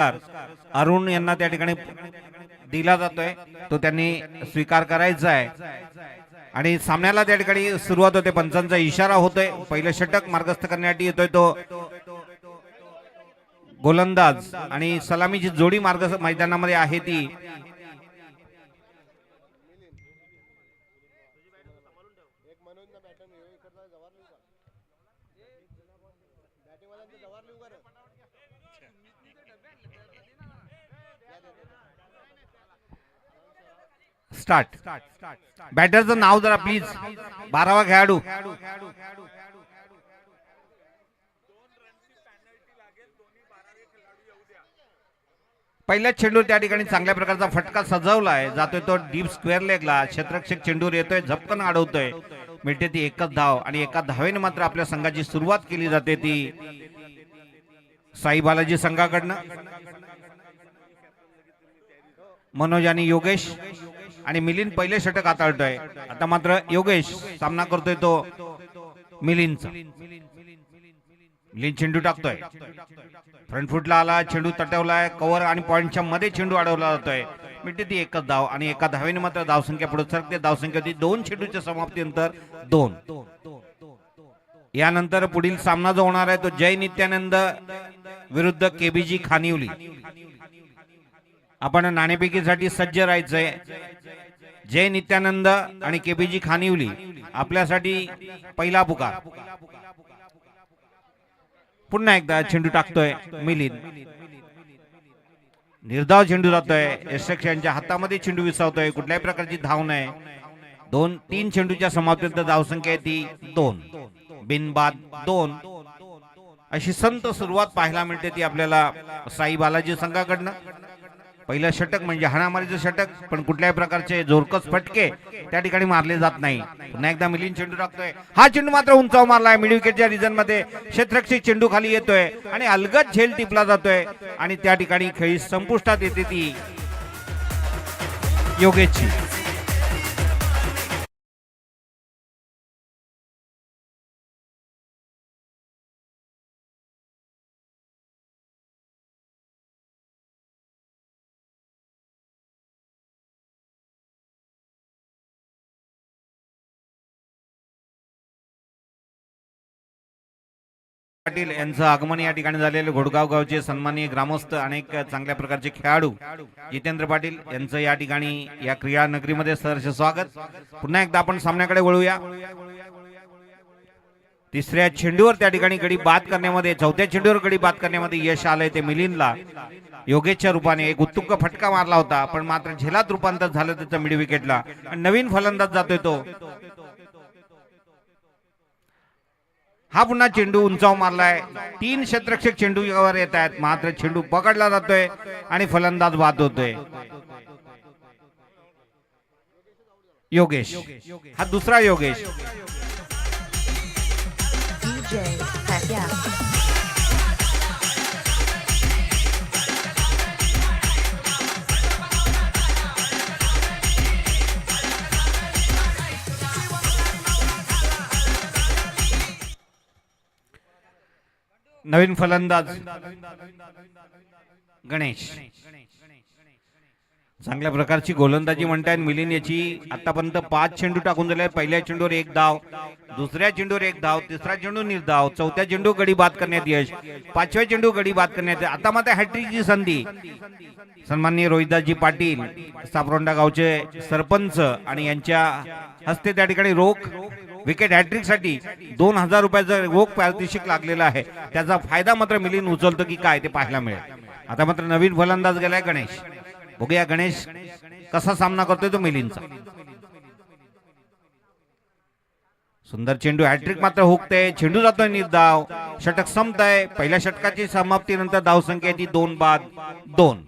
अरुण यांना त्या ठिकाणी दिला जातोय, तो त्यांनी स्वीकार करायचा आहे आणि सामन्याला त्या ठिकाणी सुरुवात होते. पंचांचा इशारा होतोय, पहिलं षटक मार्गस्थ करण्यासाठी येतोय तो गोलंदाज आणि सलामीची जोडी मार्ग मैदानामध्ये आहे ती स्टार्ट. बॅटरचं नाव जरा प्लीज. 12वा खेळाडू. पहिल्याच चेंडूर त्या ठिकाणी चांगल्या प्रकारचा फटका सजवला आहे, जातोय तो डीप स्क्वेअर लेगला. क्षेत्ररक्षक चेंडूर येतोय, झपकन अडवतोय, मिळते ती एकच धाव आणि एका धावेने मात्र आपल्या संघाची सुरुवात केली जाते ती साई बालाजी संघाकडनं. मनोज आणि योगेश आणि मिलिंद पहिले षटक हाताळतोय. आता मात्र योगेश सामना करतोय तो मिलिंदचा. मिलिंद चेंडू टाकतोय, फ्रंट फुटला आला, चेंडू तटवलाय, कव्हर आणि पॉइंटच्या मध्ये चेंडू अडवला जातोय. मिळते ती एकच धाव आणि एका धावेने मात्र धावसंख्या पुढे सरकते. धावसंख्या होती 2 चेंडूच्या समाप्तीनंतर 2. यानंतर पुढील सामना जो होणार आहे तो जय नित्यानंद विरुद्ध केबीजी खानिवली. आपण नाणेफेकीसाठी सज्ज राहायचंय. जय नित्यानंद आणि केबीजी खानिवली आपल्यासाठी पहिला पुकार. पुन्हा एकदा चेंडू टाकतोय मिलिंद, निर्धाव चेंडू जातोय, यशरक्ष यांच्या हातामध्ये चेंडू विसावतोय, कुठल्याही प्रकारची धाव नाही. 2-3 चेंडूच्या समाप्तीनंतर धावसंख्या आहे ती 2. बिनबाद 2. अशी संत सुरुवात पाहायला मिळते ती आपल्याला साई बालाजी संघाकडनं. पहिलं षटक म्हणजे हाणामारीचं षटक, पण कुठल्याही प्रकारचे जोरकस फटके त्या ठिकाणी मारले जात नाही. पुन्हा एकदा मिलिंद चेंडू टाकतोय, हा चेंडू मात्र उंचाव मारलाय. मिड विकेटच्या रिजन मध्ये क्षेत्ररक्षक चेंडू खाली येतोय आणि अलगद झेल टिपला जातोय आणि त्या ठिकाणी खेळी संपुष्टात येते ती योगेशची. पाटील यांचं आगमन या ठिकाणी झालेले घोडगाव गावचे सन्माननीय ग्रामस्थ अनेक चांगल्या प्रकारचे खेळाडू जितेंद्र पाटील यांचं या ठिकाणी या क्रीडा नगरीमध्ये सहर्ष स्वागत. पुन्हा एकदा आपण सामन्याकडे वळूया. तिसऱ्या चेंडूवर त्या ठिकाणी गडी बाद करण्यामध्ये, चौथ्या चेंडूवर गडी बाद करण्यामध्ये यश आलंय ते मिलिंदला. योगेशच्या रूपाने एक उत्तुंग फटका मारला होता, पण मात्र झेलात रूपांतर झालं त्याचं मिड विकेटला. नवीन फलंदाज जातोय तो. हा पुन्हा चेंडू उंचाव मारलाय. 3 क्षेत्ररक्षक चेंडूवर येत आहेत, मात्र चेंडू पकडला जातोय आणि फलंदाज बाद होतोय. योगेश, हा दुसरा योगेश. नवीन फलंदाज गणेश. चांगल्या प्रकारची गोलंदाजी म्हणताय मिलिंद याची. आतापर्यंत 5 चेंडू टाकून दिले. पहिल्या चेंडूवर 1 धाव, दुसऱ्या चेंडूवर 1 धाव, तिसरा चेंडू निर्धाव, चौथ्या चेंडू गडी बाद करण्यात यश, 5व्या चेंडू गडी बाद करण्यात. आता मात्र हॅट्रिकची संधी. सन्माननीय रोहिदासजी पाटील सापरोंडा गावचे सरपंच आणि यांच्या हस्ते त्या ठिकाणी रोख विकेट हॅट्रिक साठी 2000 रुपयाचं रोख पारितोषिक लागलेला आहे. त्याचा फायदा मात्र मिलिंद उचलतो की काय ते पाहायला मिळेल. आता मात्र नवीन फलंदाज गेलाय गणेश. बघूया गणेश कसा सामना करतोय तो मिलिंदचा. सुंदर चेंडू, हॅट्रिक मात्र हुकते, चेंडू जातोय निर्धाव, षटक संपतंय. पहिल्या षटकाची समाप्तीनंतर धावसंख्या ती 2 बाद 2.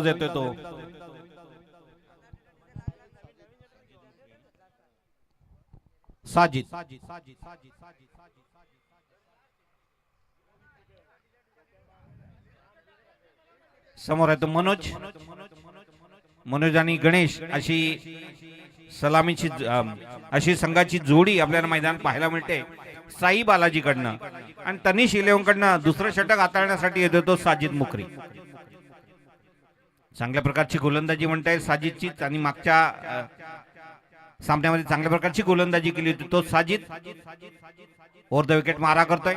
येतोय तो साजिद. समोर आहे तो मनोज. मनोज आणि गणेश अशी सलामीची अशी संघाची जोडी आपल्याला मैदान पाहायला मिळते साई बालाजीकडनं. आणि तनिष इलेव्हनकडनं दुसरं षटक हाताळण्यासाठी येतो तो साजिद मुकरी. चांगल्या प्रकारची गोलंदाजी म्हणताय साजिदचीच आणि मागच्या सामन्यामध्ये चांगल्या प्रकारची गोलंदाजी केली होती तो साजिद. ओव्हर द विकेट मारा करतोय.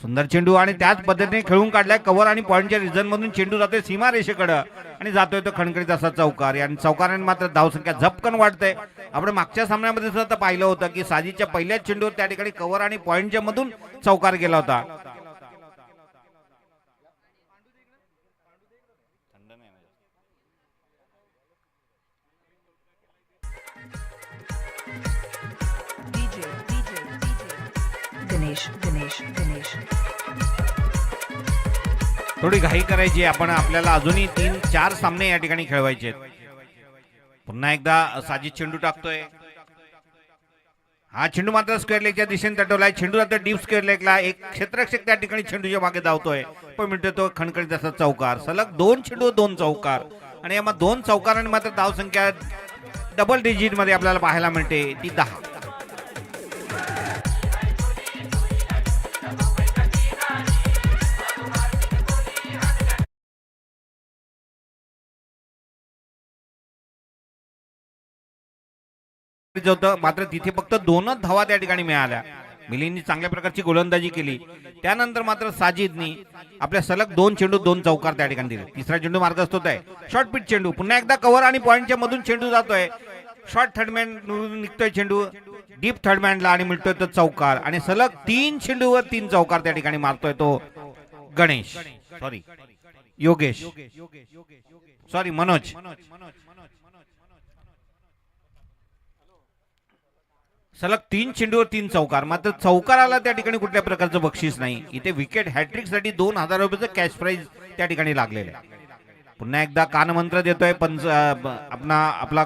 सुंदर चेंडू आणि त्याच पद्धतीने खेळून काढलाय. कव्हर आणि पॉइंटच्या रिझन मधून चेंडू जातोय सीमा रेषेकडे आणि जातोय तो खणखणीत असा चौकार. आणि चौकाराने मात्र धावसंख्या झपकन वाढते. आपण मागच्या सामन्यामध्ये सुद्धा पाहिलं होतं की साजिदच्या पहिल्याच चेंडूवर त्या ठिकाणी कव्हर आणि पॉइंटच्या मधून चौकार गेला होता. थोडी घाई करायची आपण. आपल्याला अजूनही 3-4 सामने या ठिकाणी खेळवायचे. पुन्हा एकदा साजिद चेंडू टाकतोय. हा चेंडू मात्र स्क्वेअर लेगच्या दिशेने तटवलाय. चेंडू आता डीप स्क्वेअर लेगला. एक क्षेत्ररक्षक त्या ठिकाणी चेंडूच्या मागे धावतोय पण मिळतोय तो खणखणीत असा चौकार. सलग 2 चेंडू 2 चौकार आणि यामध्ये 2 चौकारांनी मात्र धावसंख्या डबल डिजिट मध्ये आपल्याला पाहायला मिळते ती 10. मात्र तिथे फक्त 2च धावा त्या ठिकाणी मिळाल्या. मिलिंदनी चांगल्या प्रकारची गोलंदाजी केली. त्यानंतर मात्र साजिदनी आपल्या सलग 2 चेंडू 2 चौकार त्या ठिकाणी दिले. तिसरा चेंडू मार्गस्थ होत आहे. शॉर्ट पिच चेंडू. पुन्हा एकदा कव्हर आणि पॉइंटच्या मधून चेंडू जातोय. शॉर्ट थर्डमॅन निघतोय चेंडू डीप थर्डमॅनला आणि मिळतोय तो चौकार. आणि सलग 3 चेंडूवर 3 चौकार त्या ठिकाणी मारतोय तो गणेश सॉरी योगेश सॉरी मनोज. सलग 3 चेंडूवर 3 चौकार. मात्र चौकाराला त्या ठिकाणी कुठल्या प्रकारचं बक्षीस नाही. इथे विकेट हॅट्रिक साठी 2000 रुपयाचं कॅश प्राइज त्या ठिकाणी लागलेलं आहे. पुन्हा एकदा कानमंत्र देतोय पंच आपला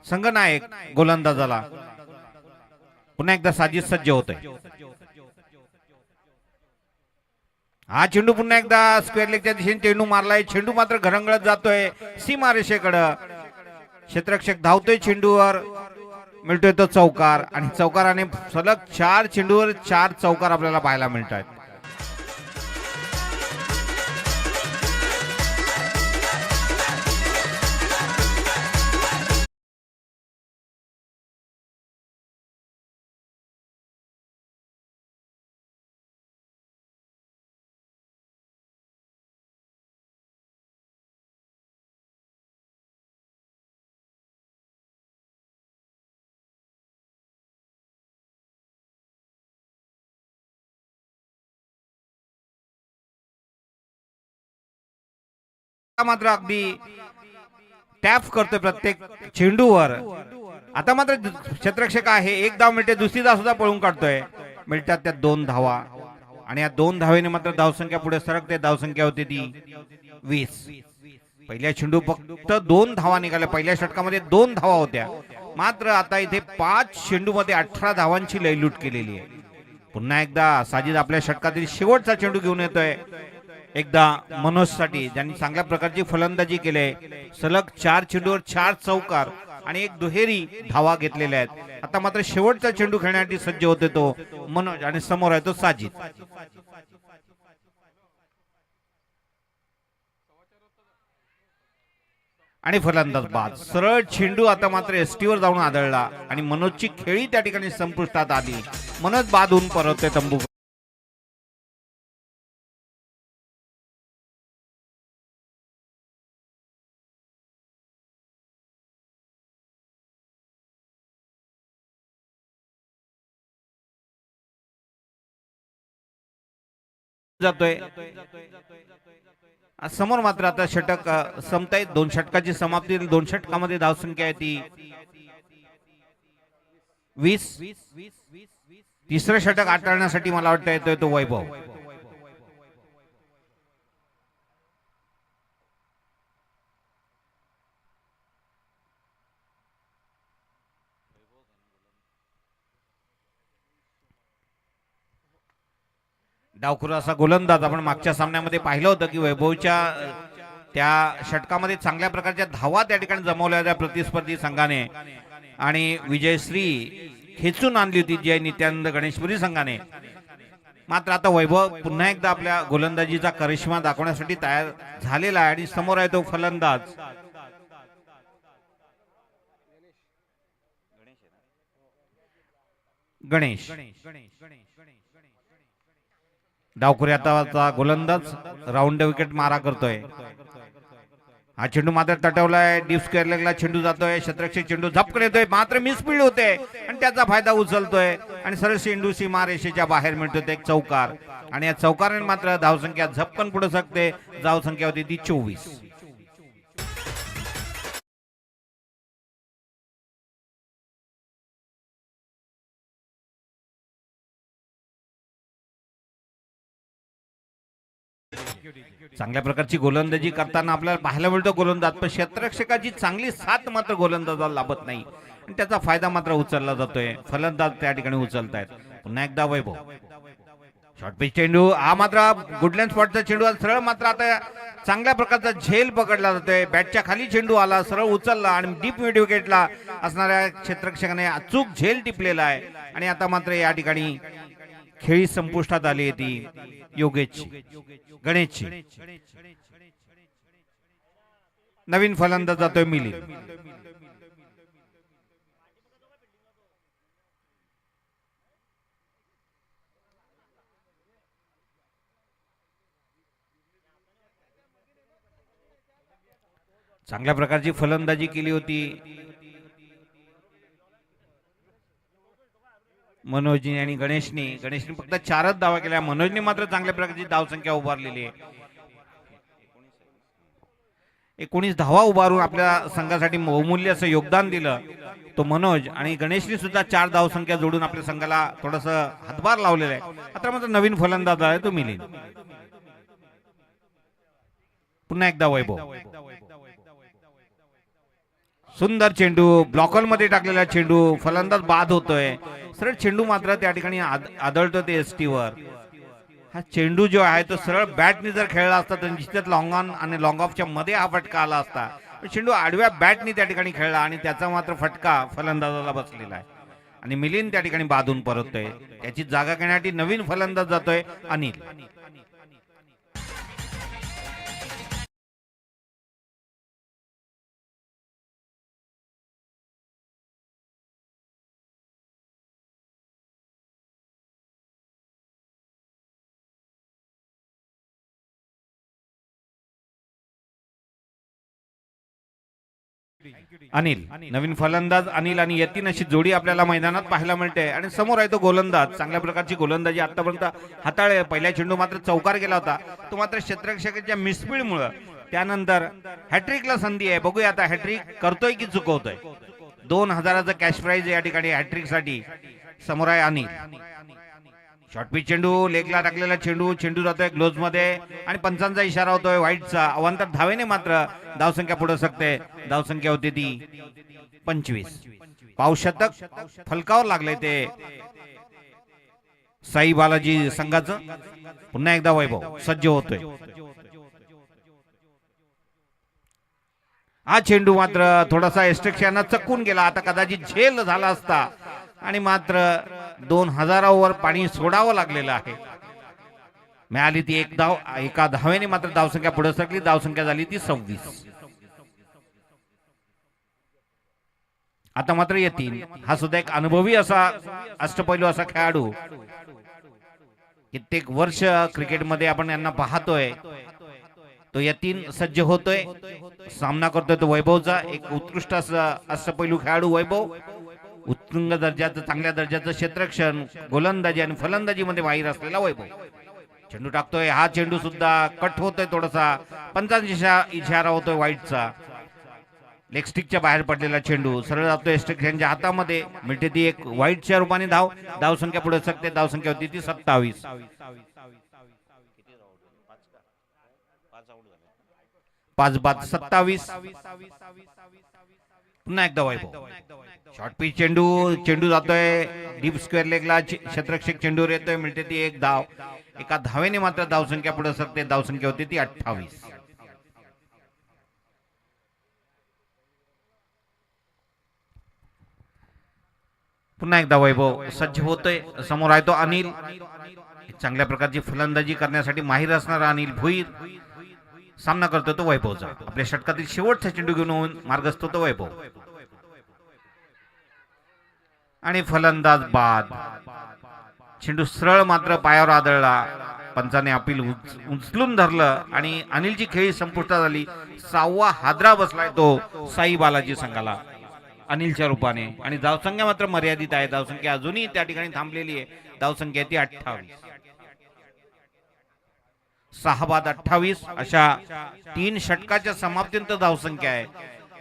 संघनायक गोलंदाजाला. पुन्हा एकदा साजिद सज्ज होतोय. हा चेंडू पुन्हा एकदा स्क्वेअर लेगच्या दिशेने चेंडू मारलाय. चेंडू मात्र घरंगळत जातोय सीमा रेषेकडं. क्षेत्ररक्षक धावतोय चेंडूवर मिळतोय तो चौकार. आणि चौकाराने सलग 4 चेंडूवर 4 चौकार आपल्याला पाहायला मिळतात. मात्र अगदी टॅप करतोय प्रत्येक चेंडूवर. आता मात्र क्षेत्ररक्षक आहे. एक धाव मिळते. दुसरी धाव सुद्धा पळून काढतोय. मिळतात त्या 2 धावा आणि या 2 धावेने मात्र धावसंख्या पुढे सरकते. धावसंख्या होती ती 20. पहिल्या चेंडू फक्त 2 धावा निघाल्या. पहिल्या षटकामध्ये 2 धावा होत्या. मात्र आता इथे 5 चेंडू मध्ये 18 धावांची लयलूट केलेली आहे. पुन्हा एकदा साजिद आपल्या षटकातील शेवटचा चेंडू घेऊन येतोय. एकदा मनोज साठी ज्यांनी चांगल्या प्रकारची फलंदाजी केली. सलग 4 चेंडूवर 4 चौकार आणि एक दुहेरी धावा घेतलेल्या आहेत. आता मात्र शेवटचा चेंडू खेळण्यासाठी सज्ज होते तो मनोज आणि समोर आहे तो साजिद. आणि फलंदाज बाद. सरळ चेंडू आता मात्र एसटीवर जाऊन आदळला आणि मनोजची खेळी त्या ठिकाणी संपुष्टात आली. मनोज बाद होऊन परतते तंबू. जातोय समोर. मात्र आता षटक संपतायत. 2 षटकाची समाप्ती. 2 षटकामध्ये धावसंख्या आहे ती 20. तिसरं षटक हाताळण्यासाठी मला वाटतं येतोय तो वैभव. डावखुरा असा गोलंदाज आपण मागच्या सामन्यामध्ये पाहिलं होतं की वैभवच्या त्या षटकामध्ये चांगल्या प्रकारच्या धावा त्या ठिकाणी जमवल्या त्या प्रतिस्पर्धी संघाने आणि विजयश्री खेचून आणली होती जय नित्यानंद गणेशपुरी संघाने. मात्र आता वैभव पुन्हा एकदा आपल्या गोलंदाजीचा करिश्मा दाखवण्यासाठी तयार झालेला आहे आणि समोर आहे तो फलंदाज गणेश. डावखुरी आता गोलंदाज राऊंड विकेट मारा करतोय. हा चेंडू मात्र तटवलाय, डीप स्क्वेअर लेगला चेंडू जातोय, शतरक्षक चेंडू झपकन येतोय, मात्र मिसफील्ड होते आणि त्याचा फायदा उचलतोय आणि सरळ चेंडू सीमा रेषेच्या बाहेर मिळतोय एक चौकार आणि या चौकाराने मात्र धावसंख्या झपकन पुढे सकते. धावसंख्या होती ती 24. चांगल्या प्रकारची गोलंदाजी करताना आपल्याला पाहायला मिळतो गोलंदाज, पण क्षेत्ररक्षकाची चांगली साथ मात्र गोलंदाजाला लाभत नाही आणि त्याचा फायदा मात्र उचलला जातोय. फलंदाज त्या ठिकाणी उचलतायत. पुन्हा एकदा वैभव शॉर्ट पिच चेंडू, हा मात्र गुडलँड स्पॉटचा चेंडू सरळ मात्र आता चांगल्या प्रकारचा झेल पकडला जातोय. बॅटच्या खाली चेंडू आला, सरळ उचलला आणि डीप मिड विकेटला असणाऱ्या क्षेत्ररक्षकाने अचूक झेल टिपलेला आहे आणि आता मात्र या ठिकाणी खेळी संपुष्टात आली ती योगेशची गणेशची. नवीन फलंदाज जातोय मिलिंद. चांगल्या प्रकारची फलंदाजी केली होती मनोजनी आणि गणेशनी फक्त 4च धावा केल्या. मनोजने मात्र चांगल्या प्रकारची धावसंख्या उभारलेली आहे. 19 धावा उभारून आपल्या संघासाठी बहुमूल्य असं योगदान दिलं तो मनोज आणि गणेशने सुद्धा 4 धावसंख्या जोडून आपल्या संघाला थोडस हातभार लावलेला आहे. आता मात्र नवीन फलंदाज आहे तो मिलिंद. पुन्हा एकदा वैभव, सुंदर चेंडू, ब्लॉकर मध्ये टाकलेला चेंडू, फलंदाज बाद होतोय. सरळ चेंडू मात्र त्या ठिकाणी आदळतो ते एसटी वर. हा चेंडू जो आहे तो सरळ बॅटनी जर खेळला असता तर निश्चित लॉंग ऑन आणि लॉंग ऑफच्या मध्ये हा फटका आला असता. चेंडू आडव्या बॅटनी त्या ठिकाणी खेळला आणि त्याचा मात्र फटका फलंदाजाला बसलेला आहे आणि मिलिंद त्या ठिकाणी बाधून परततोय. त्याची जागा घेण्यासाठी नवीन फलंदाज जातोय अनिल. अनिल नवीन फलंदाज अनिल आणि यतीन अशी जोडी आपल्याला मैदानात पाहायला मिळते आणि समोर आहे तो गोलंदाज. चांगल्या प्रकारची गोलंदाजी आतापर्यंत हाताळले. पहिला चेंडू मात्र चौकार गेला होता, तो मात्र क्षेत्ररक्षकाच्या मिसफील्डमुळे त्यानंतर हॅट्रिकला संधी आहे. बघूया आता हॅट्रिक करतोय की चुकवतोय. 2000चा कॅश प्राइज या ठिकाणी हॅट्रिक साठी. समोर आहे अनिल. शॉर्ट पिच चेंडू, लेगला टाकलेला चेंडू, चेंडू जातोय ग्लोव्ज मध्ये आणि पंचांचा इशारा होतोय व्हाईटचा. अवांतर धावेने मात्र धावसंख्या पुढे सकते. धावसंख्या होती ती 25. पावशतक फलकावर लागले ते साई बालाजी संघाचं. पुन्हा एकदा वैभव सज्ज होतोय. हा चेंडू मात्र थोडासा एस्ट्रिक्शनला चकून गेला. आता कदाचित झेल झाला असता आणि मात्र 2000 वर पाणी सोडावं लागलेलं आहे. मिळाली ती एक धाव. एका धावेने मात्र धावसंख्या पुढे सरकली. धावसंख्या झाली ती 26. आता मात्र येतील. हा सुद्धा एक अनुभवी असा अष्टपैलू असा खेळाडू. कित्येक वर्ष क्रिकेटमध्ये आपण यांना पाहतोय. तो यतीन सज्ज होतोय, सामना करतोय तो वैभवचा. एक उत्कृष्ट असा अष्टपैलू खेळाडू वैभव. उत्तुंग दर्जाचं चांगल्या दर्जाचं क्षेत्ररक्षण, गोलंदाजी आणि फलंदाजी मध्ये माहीर असलेला वैभव. चेंडू टाकतोय. हा चेंडू सुद्धा कट होतोय थोडासा. पंचांचा इशारा होतोय व्हाईटचा. लेग स्टिकच्या बाहेर पडलेला चेंडू सरळ जातोय एस्ट्रिक्शनच्या हातामध्ये. मिळते ती एक व्हाईटच्या रूपाने धाव. धावसंख्या पुढे सकते. धावसंख्या होती ती 27. 5 बाद 27. पुन्हा एकदा वैभव. शॉर्ट पिच चेंडू, चेंडू जातोय डीप स्क्वेअर लेगला क्षेत्ररक्षक चेंडूवर येतोय, मिळते ती एक धाव. एका धावेने मात्र धावसंख्या पुढे सरते. धावसंख्या होती ती 28. पुन्हा एकदा वैभव सज्ज होतोय. समोर आहे तो अनिल. चांगल्या प्रकारची फलंदाजी करण्यासाठी माहीर असणारा अनिल भुईर सामना करतो तो वैभवचा. आपल्या षटकातील शेवटचा चेंडू घेऊन मार्गस्थ होतो वैभव आणि फलंदाज बाद. चेंडू सरळ मात्र पायावर आदळला. पंचाने अपील उचलून धरलं आणि अनिलची खेळी संपुष्टात आली. 6वा हादरा बसलाय तो साई बालाजी संघाला अनिलच्या रूपाने आणि धावसंख्या मात्र मर्यादित आहे. धावसंख्या अजूनही त्या ठिकाणी थांबलेली आहे. धावसंख्या ती 28. 6 बाद 28 अशा 3 षटकाच्या समाप्तीनंतर धावसंख्या आहे.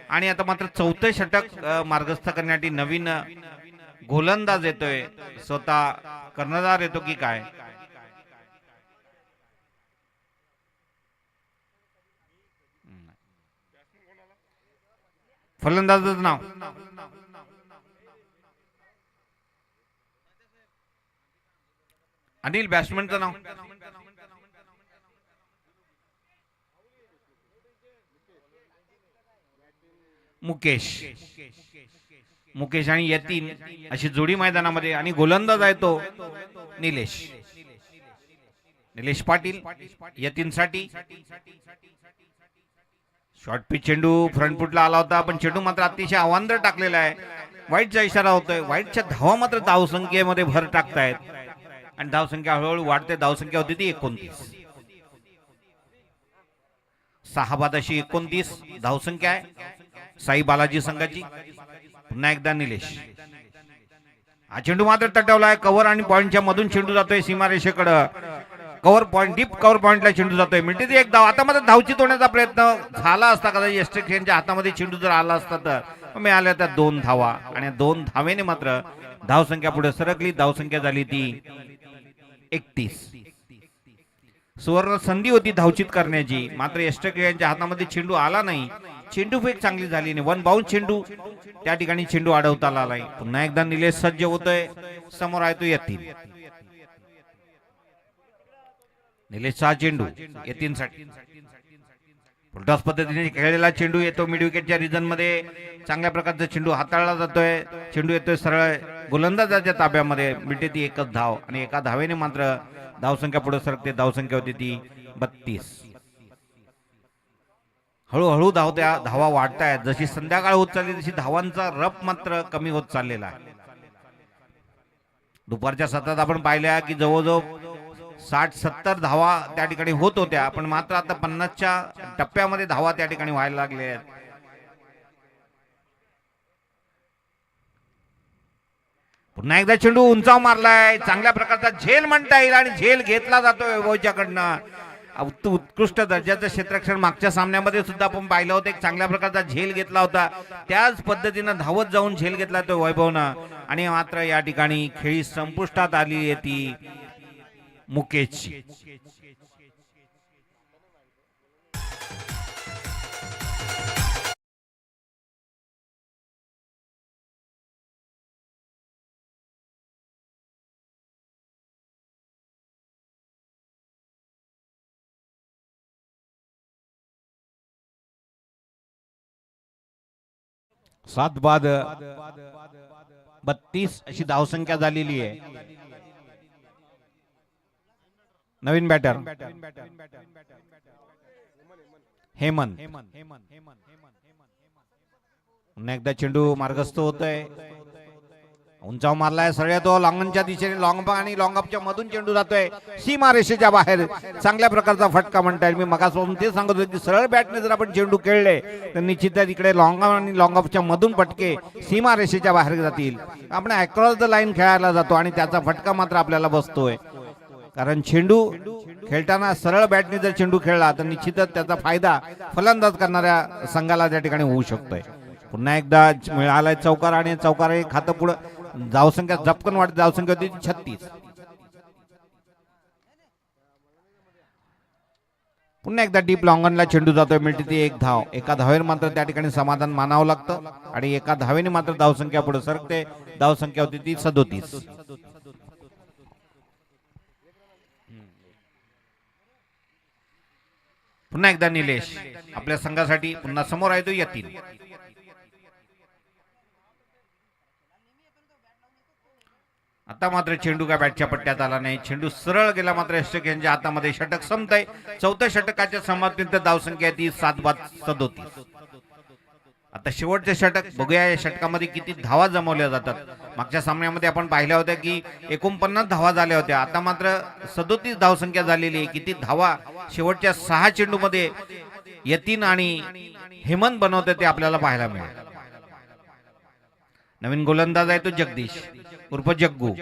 आणि आता मात्र 4थे षटक मार्गस्थ करण्यासाठी नवीन गोलंदाज येतोय. स्वतः कर्णधार येतो की काय? फलंदाजाचं नाव अनिल. बॅट्समनचं नाव मुकेश. मुकेश आणि यतीन अशी जोडी मैदानामध्ये आणि गोलंदाज आहे तो निलेश. निलेश पाटील यतीनसाठी. शॉर्ट पिच चेंडू फ्रंट फुटला आला होता पण चेंडू मात्र अतिशय अवांतर टाकलेला आहे. वाईटचा इशारा होतोय. वाईटच्या धावा मात्र धावसंख्येमध्ये भर टाकतायत आणि धावसंख्या हळूहळू वाढते. धावसंख्या होती ती 29. 6 बाद अशी 29 धावसंख्या आहे साई बालाजी संघाची. पुन्हा एकदा निलेश. हा चेंडू मात्र तटवलाय. कव्हर आणि पॉइंटच्या मधून चेंडू जातोय सीमारेषेकडे. कव्हर पॉइंट डीप कव्हर पॉइंटला चेंडू जातोय. मिळते ती एक धाव. आता मात्र धावची तोडण्याचा प्रयत्न झाला असता कदाचित यष्टिक यांच्या हातामध्ये चेंडू जर आला असता तर मिळाल्या त्या 2 धावा आणि 2 धावेने मात्र धावसंख्या पुढे सरकली. धावसंख्या झाली ती 31. सुवर्ण संधी होती धावचित करण्याची मात्र यष्टिक यांच्या हातामध्ये चेंडू आला नाही. चेंडू फेक चांगली झाली नाही. 1 बाउंस चेंडू त्या ठिकाणी चेंडू अडवता आलाय. पुन्हा एकदा निलेश सज्ज होतोय. समोर आहे तो यतीन. निलेशचा चेंडू यतीनसाठी. उलटास पद्धतीने खेळलेला चेंडू येतो मिड विकेटच्या रिजन मध्ये. चांगल्या प्रकारचा चेंडू हाताळला जातोय. चेंडू येतोय सरळ गोलंदाजाच्या ताब्यामध्ये. मिळते ती एकच धाव आणि एका धावेने मात्र धावसंख्या पुढे सरकते. धावसंख्या होती ती 32. हळूहळू धावा वाढतायत. जशी संध्याकाळ होत चालली तशी धावांचा रप मात्र कमी होत चाललेला आहे. दुपारच्या सत्रात आपण पाहिल्या की जवळजवळ 60-70 धावा त्या ठिकाणी होत होत्या पण मात्र आता 50च्या टप्प्यामध्ये धावा त्या ठिकाणी व्हायला लागल्या आहेत. पुन्हा एकदा चेंडू उंचाव मारलाय. चांगल्या प्रकारचा झेल म्हणता येईल आणि झेल घेतला जातोय वैभवच्याकडनं. उत्कृष्ट दर्जाचं क्षेत्ररक्षण मागच्या सामन्यामध्ये सुद्धा आपण पाहिलं होतं. एक चांगल्या प्रकारचा झेल घेतला होता. त्याच पद्धतीनं धावत जाऊन झेल घेतला तो वैभवनं आणि मात्र या ठिकाणी खेळी संपुष्टात आली आहे ती मुकेशची. सात बाद 32 अशी धावसंख्या झालेली आहे. नवीन बॅटर हेमंत. पुन्हा एकदा चेंडू मार्गस्थ होतोय. उंचाव मारलाय सगळ्या तो लॉंगनच्या दिशेने. लॉंग आणि लॉंगअपच्या मधून चेंडू जातोय सीमा रेषेच्या बाहेर. चांगल्या प्रकारचा फटका म्हणता येईल. मी मगापासून ते सांगत होतो की सरळ बॅटने जर आपण चेंडू खेळले तर निश्चितच इकडे लॉंग आणि लॉंगअपच्या मधून फटके सीमा रेषेच्या बाहेर जातील. आपण अक्रॉस द लाईन खेळायला जातो आणि त्याचा फटका मात्र आपल्याला बसतोय. कारण चेंडू खेळताना सरळ बॅटने जर चेंडू खेळला तर निश्चितच त्याचा फायदा फलंदाज करणाऱ्या संघाला त्या ठिकाणी होऊ शकतोय. पुन्हा एकदा मिळालाय चौकार आणि चौकार हे खातं पुढे. धावसंख्या झपकन वाढते. धावसंख्या होती 36. पुन्हा एकदा डीप लॉंगनला चेंडू जातोय, मिळते ती एक धाव. एका धावेवर मात्र त्या ठिकाणी समाधान मानावं लागतं आणि एका धावेने मात्र धावसंख्या पुढे सरकते. धावसंख्या होती ती 37. पुन्हा एकदा निलेश आपल्या संघासाठी पुन्हा समोर आहे तो यतीन. आता मात्र चेंडू काय बॅटच्या पट्ट्यात आला नाही. चेंडू सरळ गेला मात्र यशक यांच्या हातामध्ये. षटक संपतंय. चौथ्या षटकाच्या समाप्तीनंतर धावसंख्या ती 7-37. आता शेवटचे षटक बघूया या षटकामध्ये किती धावा जमवल्या जातात. मागच्या सामन्यामध्ये आपण पाहिल्या होत्या की 49 धावा झाल्या होत्या. आता मात्र 37 धावसंख्या झालेली आहे. किती धावा शेवटच्या 6 चेंडूमध्ये यतीन आणि हेमंत बनवते ते आपल्याला पाहायला मिळेल. नवीन गोलंदाज आहे तो जगदीश उर्फ जग्गू.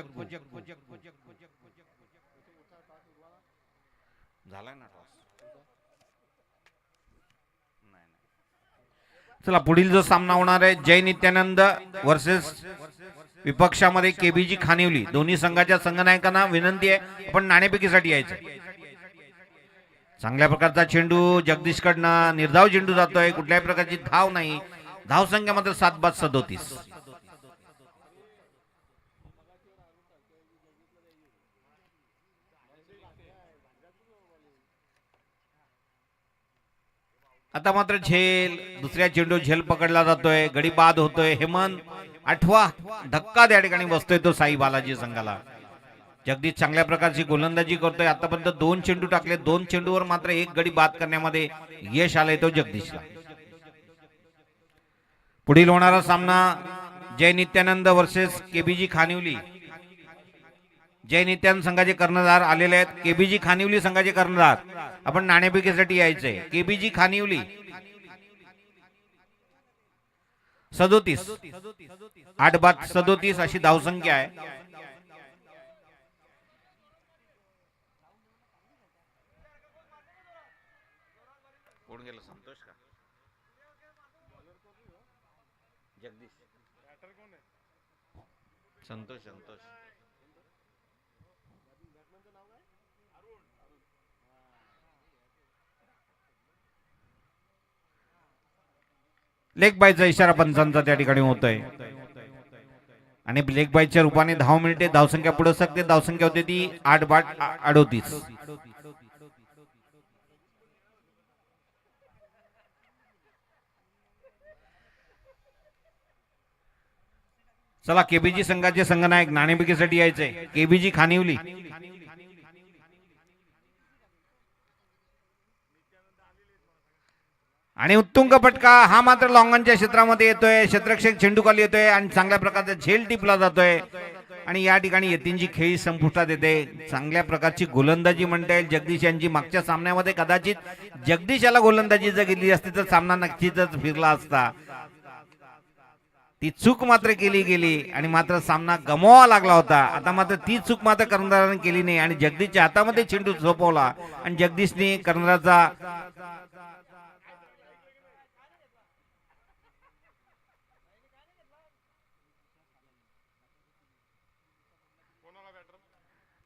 चला पुढील जो सामना होणार आहे जय नित्यानंद वर्सेस विपक्षामध्ये केबीजी खानिवली. दोन्ही संघाच्या संघनायकांना विनंती आहे आपण नाणेफेकीसाठी यायचं. चांगल्या प्रकारचा चेंडू जगदीश कडनं निर्धाव चेंडू जातोय. कुठल्याही प्रकारची धाव नाही. धावसंख्या मात्र 7-37. आता मात्र झेल दुसऱ्या चेंडू झेल पकडला जातोय. गडी बाद होतोय. हेमंत 8वा धक्का त्या ठिकाणी बसतोय तो साई बालाजी संघाला. जगदीश चांगल्या प्रकारची गोलंदाजी करतोय. आतापर्यंत 2 चेंडू टाकले. 2 चेंडूवर मात्र 1 गडी बाद करण्यामध्ये यश आलंय तो जगदीशला. पुढील होणारा सामना जय नित्यानंद वर्सेस केबीजी खानिवली. जय नित्यानंद संघाचे कर्णधार आलेले आहेत. केबीजी खानिवली संघाचे कर्णधार आपण नाणेफेकीसाठी यायचंय. केबीजी खानिवली 37. 8-37 अशी धावसंख्या आहे. कोण गेलं संतोष का जगदीश संतोष संतोष लेग बायचा इशारा पंचांचा त्या ठिकाणी होतोय आणि लेग बायच्या रूपाने धाव मिळते. धावसंख्या पुढे सकते. धावसंख्या होते ती 8-38. चला केबीजी संघाचे संघनायक नाणेफेकीसाठी यायचे. केबीजी खानिवली आणि उत्तुंग फटका हा मात्र लॉंगनच्या क्षेत्रामध्ये येतोय. क्षेत्ररक्षक चेंडू खाली येतोय आणि चांगल्या प्रकारचा झेल टिपला जातोय आणि या ठिकाणी यतीनची खेळी संपुष्टात येते. चांगल्या प्रकारची गोलंदाजी म्हणता येईल जगदीश यांची. मागच्या सामन्यामध्ये कदाचित जगदीश याला गोलंदाजी जर केली असती तर सामना नक्कीच फिरला असता. ती चूक मात्र केली गेली आणि मात्र सामना गमवावा लागला होता. आता मात्र ती चूक मात्र कर्णधाराने केली नाही आणि जगदीशच्या हातामध्ये चेंडू झोपवला आणि जगदीशने कर्णधाराचा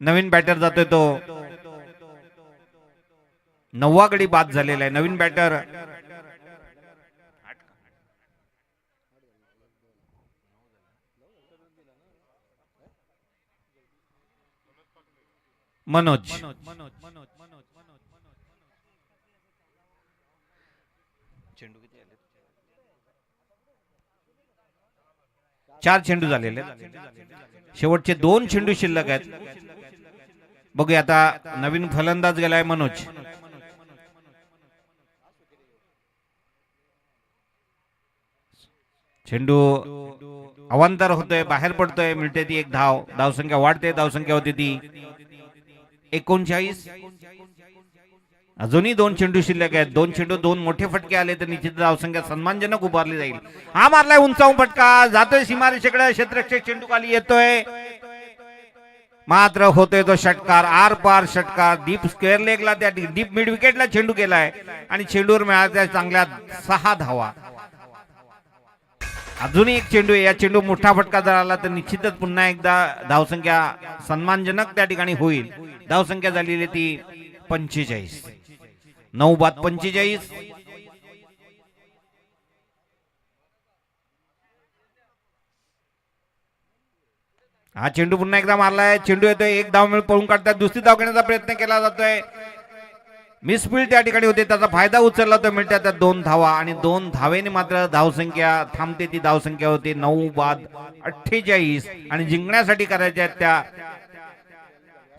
नवीन बॅटर जातोय तो 9वा गडी बाद झालेला आहे. नवीन बॅटर मनोज. चेंडू किती आले? 4 चेंडू झालेले. शेवटचे 2 चेंडू शिल्लक आहेत. बघूया आता नवीन फलंदाज गेलाय मनोज. चेंडू अवांतर होतोय. बाहेर पडतोय. मिळते ती 1 धाव. धावसंख्या वाढते. धावसंख्या होती ती 39. अजूनही 2 चेंडू शिल्लक आहेत. 2 चेंडू 2 मोठे फटके आले तर निश्चित धावसंख्या सन्मानजनक उभारली जाईल. हा मारलाय उंचावून फटका. जातोय सीमारेषेकडे. क्षेत्ररक्षक चेंडू खाली येतोय मात्र होतोय तो षटकार. आर पार षटकार. डीप स्क्वेअर लेगला त्या डीप मिड विकेटला चेंडू केलाय आणि चेंडूवर मिळाल्या चांगल्या 6 धावा. अजूनही 1 चेंडू आहे. या चेंडू मोठा फटका जर आला तर निश्चितच पुन्हा एकदा धावसंख्या सन्मानजनक त्या ठिकाणी होईल. धावसंख्या झालेली ती 45. 9 बाद 45. हा चेंडू पुन्हा एकदा मारलाय. चेंडू येतोय. एक धाव मिळून पळून काढतात. दुसरी धाव घेण्याचा प्रयत्न केला जातोय. मिसफील्ड त्या ठिकाणी होते. त्याचा फायदा उचलला तर मिळतात त्या 2 धावा आणि 2 धावेने मात्र धावसंख्या थांबते. ती धावसंख्या होती 9 बाद 48 आणि जिंकण्यासाठी करायच्या त्या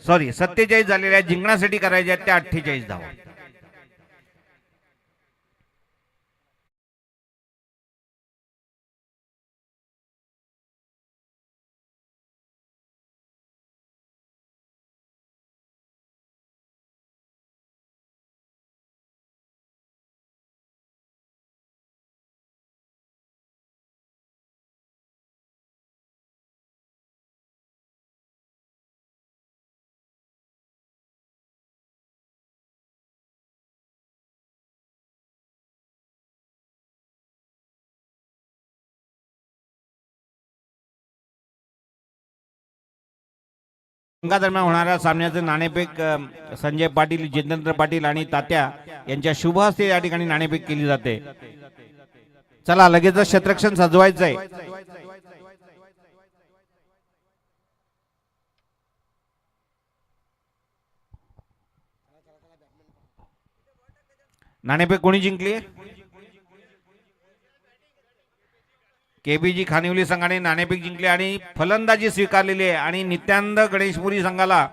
47 झालेल्या जिंकण्यासाठी करायच्या त्या 48 धावा. दरम्यान होणाऱ्या सामन्याचे नाणेफेक संजय पाटील, जितेंद्र पाटील आणि तात्या यांच्या शुभ हस्ते या ठिकाणी नाणेफेक केली जाते. चला लगेच क्षेत्ररक्षण सजवायचंय. नाणेफेक कोणी जिंकली? केबीजी खानिवली संघाने नाणेफेक जिंकले आणि फलंदाजी स्वीकारलेली आहे आणि नित्यानंद गणेशपुरी संघाला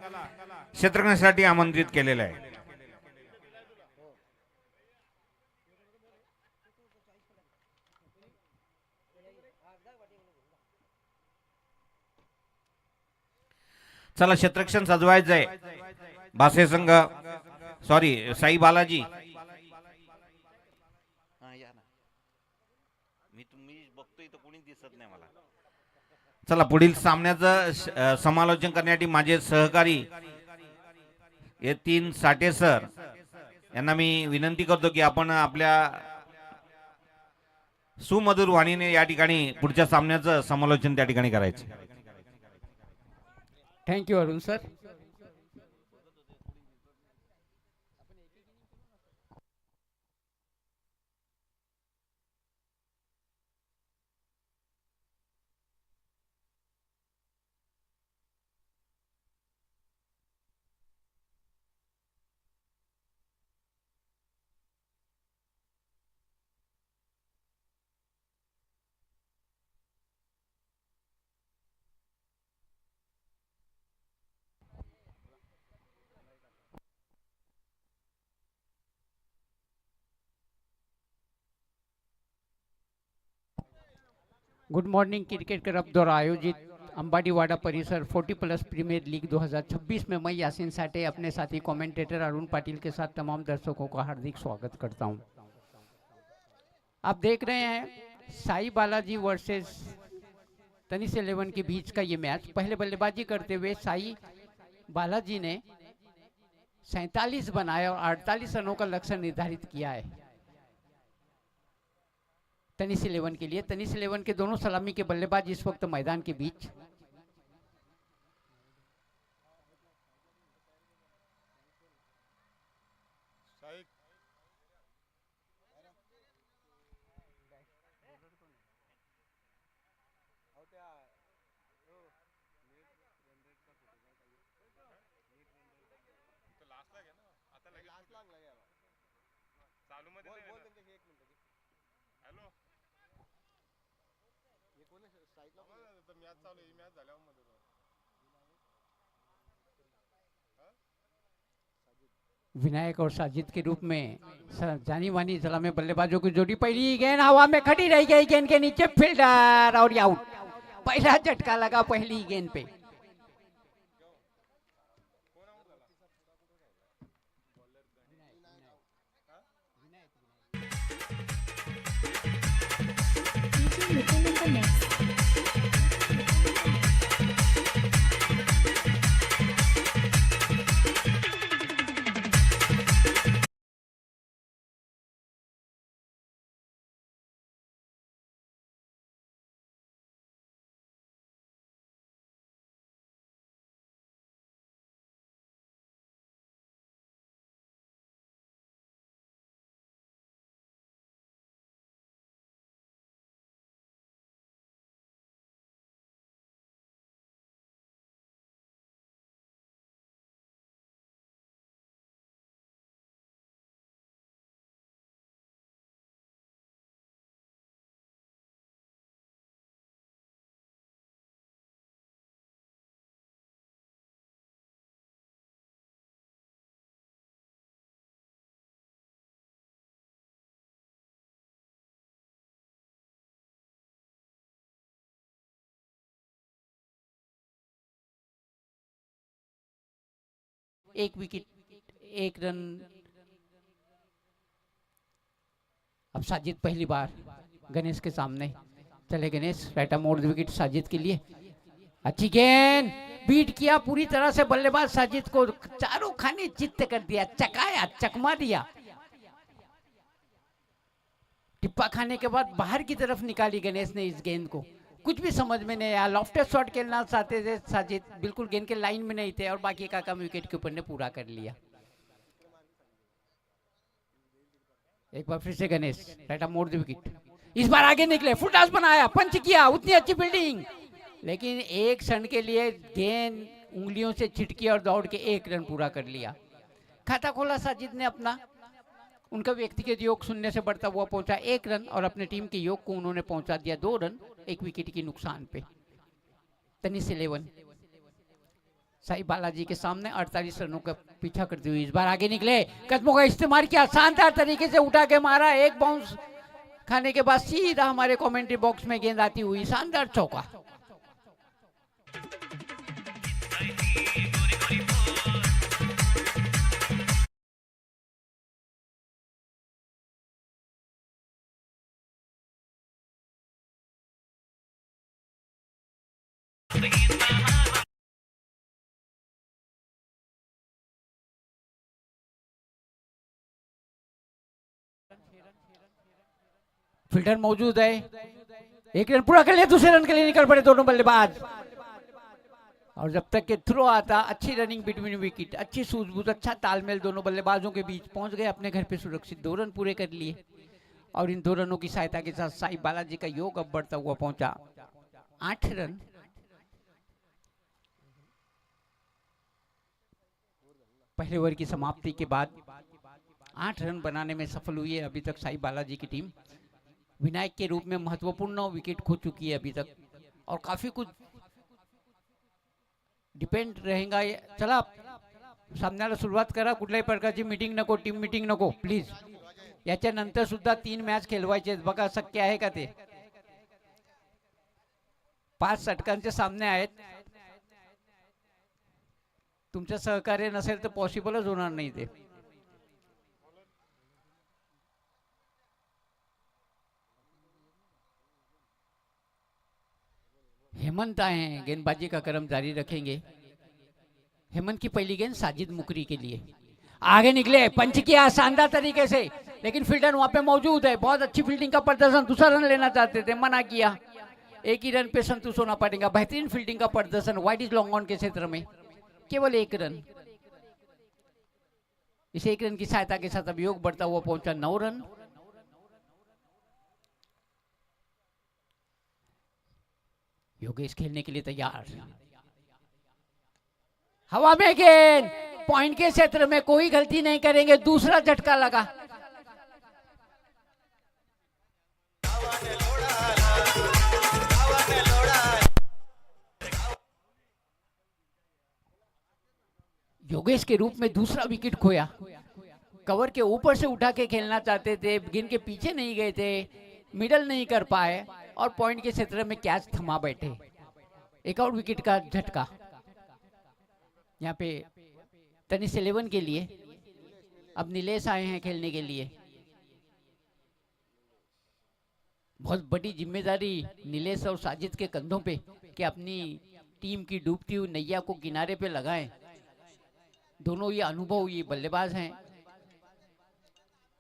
क्षेत्ररक्षणासाठी आमंत्रित केलेलं आहे. चला क्षेत्ररक्षण सजवायचंय. भासे संघ साई बालाजी चला पुढील सामन्याचं समालोचन करण्यासाठी माझे सहकारी यतीन साठे सर यांना मी विनंती करतो की आपण आपल्या सुमधुर वाणीने या ठिकाणी पुढच्या सामन्याचं समालोचन त्या ठिकाणी करायचं. Thank you Arun sir. Good morning cricket club द्वारा आयोजित अंबाडीवाड़ा परिसर 40+ प्रीमियर लीग 2026 में मैं यासीन साठे अपने साथी कमेंटेटर अरुण पाटिल के साथ तमाम दर्शकों का हार्दिक स्वागत करता हूं. आप देख रहे हैं साई बालाजी वर्सेस तनिष 11 के बीच का ये मैच. पहले बल्लेबाजी करते हुए साई बालाजी ने 47 बनाया और 48 रनों का लक्ष्य निर्धारित किया है तनिष 11 के लिए. तनिष 11 के दोनों सलामी के बल्लेबाज इस वक्त मैदान के बीच. विनायक और साजिद के रूप में जानी मानी सलामी बल्लेबाजों की जोड़ी. पहली गेंद हवा में खड़ी रह गई. गेंद के नीचे फील्डर और आउट. पहला झटका लगा पहली गेंद पे. looking in the next 1 wicket 1 run. अब साजिद पहली बार गणेश के सामने, चले गणेश, राइट आर्म मोड़ विकेट साजिद के लिए। अच्छी गेंद, बीट किया पूरी तरह से बल्लेबाज साजिद को, चारों खाने चित्त कर दिया, चकाया, चकमा दिया। टिप्पा खाने के बाद बाहर की तरफ निकाली गणेश ने इस गेंद को, कुछ भी समझ में नहीं आया। लॉफ्टेड शॉट खेलना चाहते थे साजिद, बिल्कुल गेंद के लाइन में नहीं थे और बाकी का काम विकेट के ऊपर ने पूरा कर लिया। एक बार फिर से गणेश, राइट आर्म मोड़ विकेट, इस बार आगे निकले, फुल टॉस बनाया, पंच किया, उतनी अच्छी फील्डिंग, लेकिन एक क्षण के लिए गेंद उंगलियों से छिटकी और दौड़ के 1 रन पूरा कर लिया। खाता खोला साजिद ने अपना, उनका व्यक्तिगत योग शून्य से बढ़ता हुआ पहुंचा 1 रन और अपने टीम के योग को उन्होंने पहुंचा दिया 2 रन 1 विकेट की नुकसान पे। तनिष 11 साई बालाजी के सामने 48 रनों का पीछा करते हुए इस बार आगे निकले, कदमों का इस्तेमाल किया, शानदार तरीके से उठा के मारा, एक बाउंस खाने के बाद सीधा हमारे कमेंट्री बॉक्स में गेंद आती हुई, शानदार चौका। फील्डर मौजूद है, 1 रन पूरा कर लिया, दूसरे रन के लिए निकल पड़े दोनों बल्लेबाज। और जब तक के थ्रो आता, अच्छी रनिंग बिटवीन विकेट, अच्छी सूझबूझ, अच्छा तालमेल दोनों बल्लेबाजों के बीच, पहुंच गए अपने घर पे सुरक्षित, 2 रन पूरे कर लिए। और इन 2 रनों की सहायता के साथ साई बालाजी का योग अब बढ़ता हुआ पहुंचा 8 रन। पहले ओवर की समाप्ति के बाद 8 रन बनाने में सफल हुई है अभी तक साई बालाजी की टीम। विनायक के रूप में महत्वपूर्ण विकेट खो चुकी है अभी तक और काफी कुछ डिपेंड रहेगा। चला सामन्याला सुरुवात करा, कुठल्याही प्रकारची मीटिंग नको, टीम मीटिंग नको प्लीज। याच्यानंतर सुद्धा 3 मॅच खेळवायचे, बघा शक्य आहे का ते? 5 षटकांचे सामने आहेत, तुमचं सहकार्य नसेल तर पॉसिबलच होणार नाही ते। हेमंत आए हैं, गेंदबाजी का क्रम जारी रखेंगे। हेमंत की पहली गेंद साजिद मुकरी के लिए, आगे निकले, पंच किया शानदार तरीके से, लेकिन फील्डर वहां पे मौजूद है, बहुत अच्छी फील्डिंग का प्रदर्शन, दूसरा रन लेना चाहते थे, मना किया, 1 ही रन पे संतुष्ट होना पड़ेगा। बेहतरीन फील्डिंग का प्रदर्शन, वाइड इज लॉन्ग ऑन के क्षेत्र में केवल 1 रन। इस 1 रन की सहायता के साथ अब योग बढ़ता हुआ पहुंचा 9 रन। योगेश खेलने के लिए तैयार, हवा में गेंद, पॉइंट के क्षेत्र में कोई गलती नहीं करेंगे, दूसरा झटका लगा। योगेश के रूप में दूसरा विकेट खोया, कवर के ऊपर से उठा के खेलना चाहते थे, गेंद के पीछे नहीं गए थे, मिडल नहीं कर पाए और पॉइंट के क्षेत्र में कैच थमा बैठे। एक और विकेट का झटका यहाँ पे तनिष 11 के लिए। अब नीलेश आए हैं खेलने के लिए, बहुत बड़ी जिम्मेदारी नीलेश और साजिद के कंधों पे कि अपनी टीम की डूबती हुई नैया को किनारे पे लगाएं। दोनों ये अनुभवी बल्लेबाज हैं,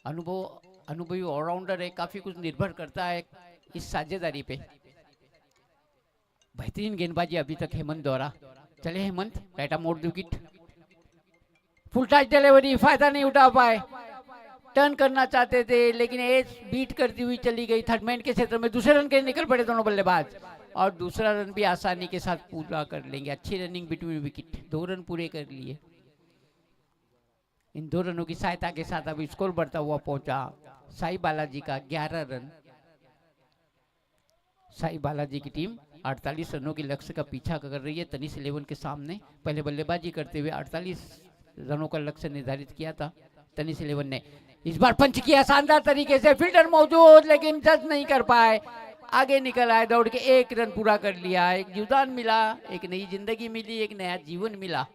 अनुभवी ऑलराउंडर है, काफी कुछ निर्भर करता है इस साझेदारी पे। बेहतरीन गेंदबाजी अभी तक हेमंत द्वारा। चले हेमंत, राइट आर्म मोड़ विकेट, फुल टच डिलीवरी, फायदा नहीं उठा पाए, टर्न करना चाहते थे लेकिन एज बीट करती हुई चली गई। थर्ड मैन के क्षेत्र में दूसरे रन के निकल पड़े दोनों बल्लेबाज और दूसरा रन भी आसानी के साथ पूरा कर लेंगे। अच्छी रनिंग बिटवीन विकेट, 2 रन पूरे कर लिए। इन 2 रनों की सहायता के साथ अब स्कोर बढ़ता हुआ पहुंचा साई बालाजी का 11 रन। साई बालाजी की टीम 48 रनों के लक्ष्य का पीछा कर रही है तनिष 11 के सामने। पहले बल्लेबाजी करते हुए 48 रनों का लक्ष्य निर्धारित किया था तनिष 11 ने। इस बार पंच किया शानदार तरीके से, फील्डर मौजूद लेकिन जज नहीं कर पाए, आगे निकल आए, दौड़ के 1 रन पूरा कर लिया। एक जीवदान मिला, एक नई जिंदगी मिली, एक नया जीवन मिला।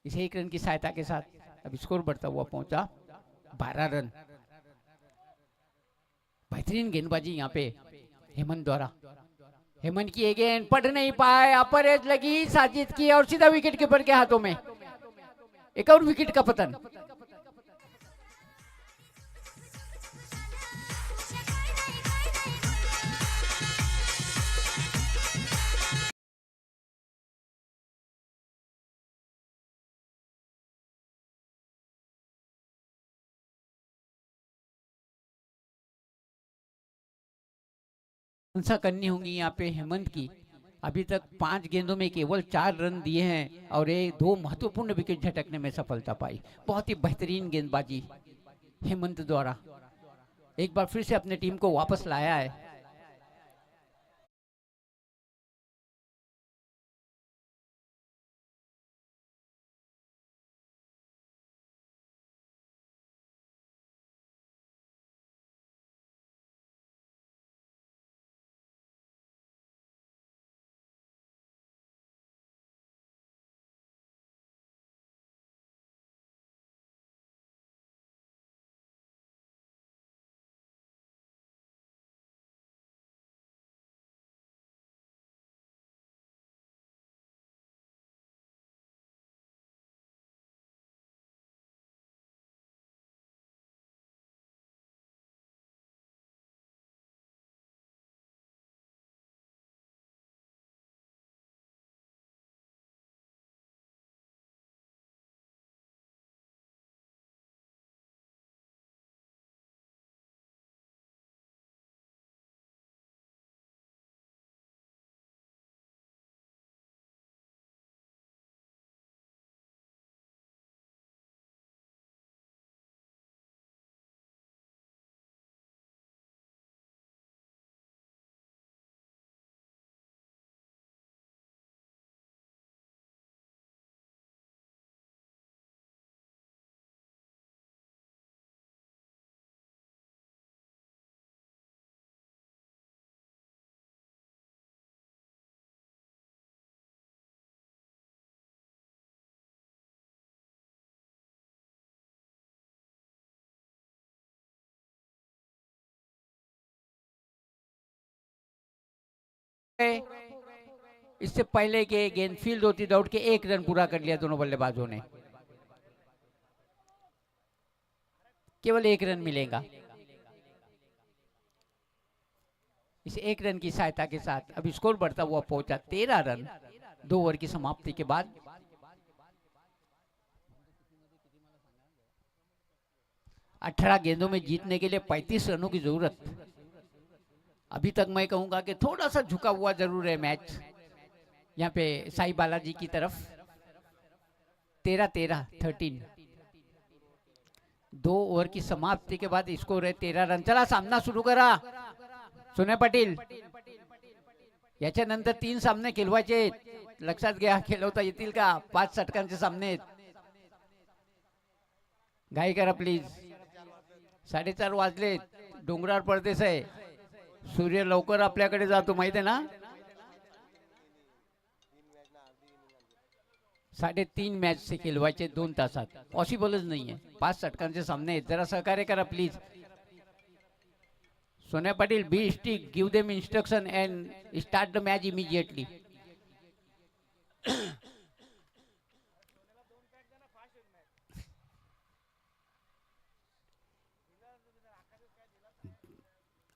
इस 1 रन की सहायता के साथ अब स्कोर बढ़ता हुआ पहुंचा 12 रन। बेहतरीन गेंदबाजी यहाँ पे हेमंत द्वारा। हेमंत की ये गेंद पढ़ नहीं पाए, अपर एज लगी साजिद की और सीधा विकेट कीपर के हाथों में। एक और विकेट का पतन। प्रशंसा करनी होंगी यहाँ पे हेमंत की। अभी तक 5 गेंदों में केवल 4 रन दिए हैं और एक 2 महत्वपूर्ण विकेट झटकने में सफलता पाई। बहुत ही बेहतरीन गेंदबाजी हेमंत द्वारा। एक बार फिर से अपने टीम को वापस लाया है। इससे पहले के गेंद फील्ड होती दौड़ के 1 रन पूरा कर लिया दोनों बल्लेबाजों ने। केवल 1 रन मिलेगा। इस 1 रन की सहायता के साथ अब स्कोर बढ़ता हुआ पहुंचा 13 रन 2 ओवर की समाप्ति के बाद। अठारह गेंदों में जीतने के लिए 35 रनों की जरूरत। अभी तक मैं कहूंगा कि थोड़ा सा झुका हुआ जरूर है मैच यहाँ पे साई बालाजी की तरफ। 13 2 ओवर की समाप्ति के बाद स्कोर है 13 रन। चला सामना सुरू करा सुने पाटील। याच्यानंतर 3 सामने खेळवायचे, लक्षात घ्या, खेळवता येतील का 5 षटकांचे सामने। घाई करा प्लीज, 4:30 वाजले, डोंगराळ प्रदेश आहे, सूर्य लवकर आपल्याकडे जातो माहिती आहे ना। 3.5 मैच से खिलवायचे 2 तासात पॉसिबलच नाही आहे। 5 षटकांचे सामने आहेत, जरा सहकार्य करा please. Sonya Patil, be stick, give them instruction and start the match immediately.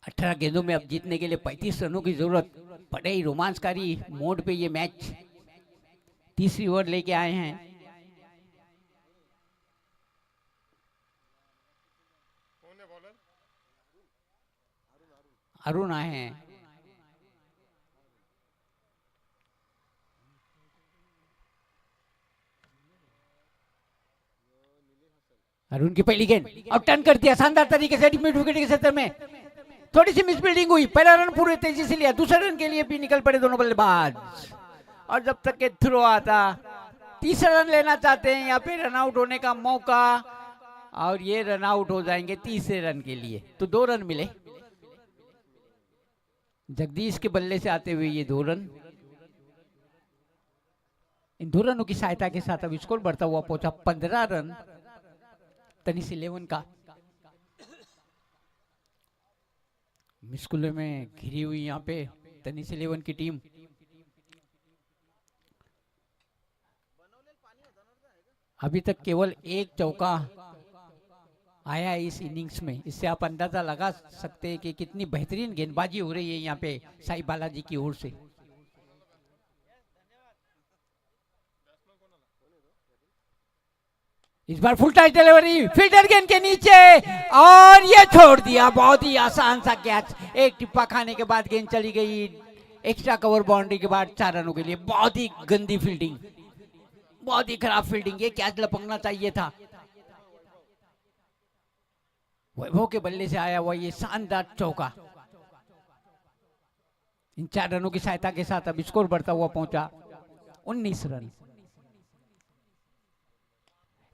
अठारह गेंदों में अब जीतने के लिए 35 रनों की जरूरत। बड़े ही रोमांचकारी मोड पे ये मैच तीसरी ओवर लेके आए हैं। अरुण आए हैं। अरुण की पहली गेंद अब टर्न कर दिया शानदार तरीके से मिड विकेट के क्षेत्र में। थोड़ी सी मिसफील्डिंग हुई, पहला रन पूरे तेजी से लिया, दूसरे रन के लिए भी निकल पड़े दोनों बल्लेबाज। और जब तक के थ्रो आता, तीसरा रन लेना चाहते हैं यहाँ पे रन आउट होने का मौका, और ये रन आउट हो जाएंगे तीसरे रन के लिए। तो 2 रन मिले जगदीश के बल्ले से आते हुए, ये 2 रन। इन दो रनों की सहायता के साथ अब स्कोर बढ़ता हुआ पहुंचा 15 रन तनिष 11 का। मुश्किलों में घिरी हुई यहाँ पे तनिष 11 की टीम। अभी तक केवल एक चौका आया है इस इनिंग्स में। इससे आप अंदाजा लगा सकते हैं कि कितनी बेहतरीन गेंदबाजी हो रही है यहाँ पे साई बालाजी की ओर से। इस बार फुल टाइट डिलीवरी फील्डर गेंद के नीचे और ये छोड़ दिया। बहुत ही आसान सा कैच। एक टिप्पा खाने के बाद गेंद चली गई एक्स्ट्रा कवर बाउंड्री के बाद 4 रनों के लिए। बहुत ही गंदी फील्डिंग, बहुत ही खराब फील्डिंग। ये कैच लपकना चाहिए था। वैभव के बल्ले से आया हुआ ये शानदार चौका। इन 4 रनों की सहायता के साथ अब स्कोर बढ़ता हुआ पहुंचा 19 रन।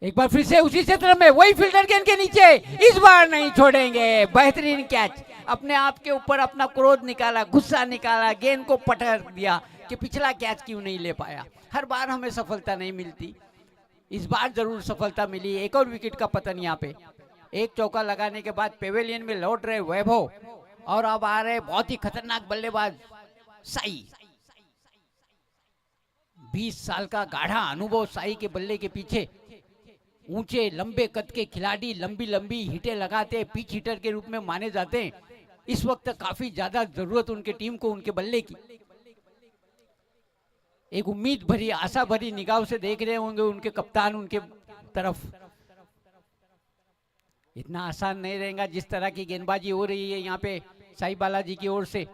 एक बार फिर से उसी क्षेत्र में वही फील्डर गेंद के नीचे। इस बार नहीं छोड़ेंगे। बेहतरीन कैच। अपने आप के ऊपर अपना क्रोध निकाला, गुस्सा निकाला, गेंद को पटक दिया कि पिछला कैच क्यों नहीं ले पाया। हर बार हमें सफलता नहीं मिलती, इस बार जरूर सफलता मिली। एक और विकेट का पतन यहाँ पे। एक चौका लगाने के बाद पेवेलियन में लौट रहे वैभव और अब आ रहे बहुत ही खतरनाक बल्लेबाज साई। 20 साल का गाढ़ा अनुभव साई के बल्ले के पीछे। ऊंचे लंबे कद के खिलाड़ी लंबी लंबी हिटें लगाते, पिच हिटर के रूप में माने जाते हैं। इस वक्त काफी ज्यादा जरूरत उनके टीम को उनके बल्ले की। एक उम्मीद भरी, आशा भरी निगाह से देख रहे होंगे उनके कप्तान उनके तरफ। इतना आसान नहीं रहेगा जिस तरह की गेंदबाजी हो रही है यहाँ पे साई बालाजी की ओर से।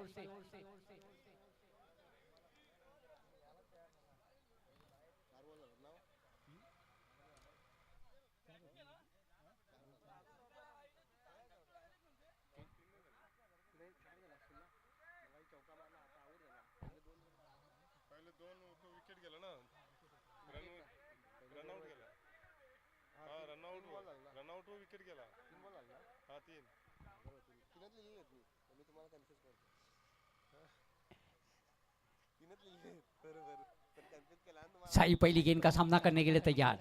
साई पहली गेंद का सामना करने के लिए तैयार।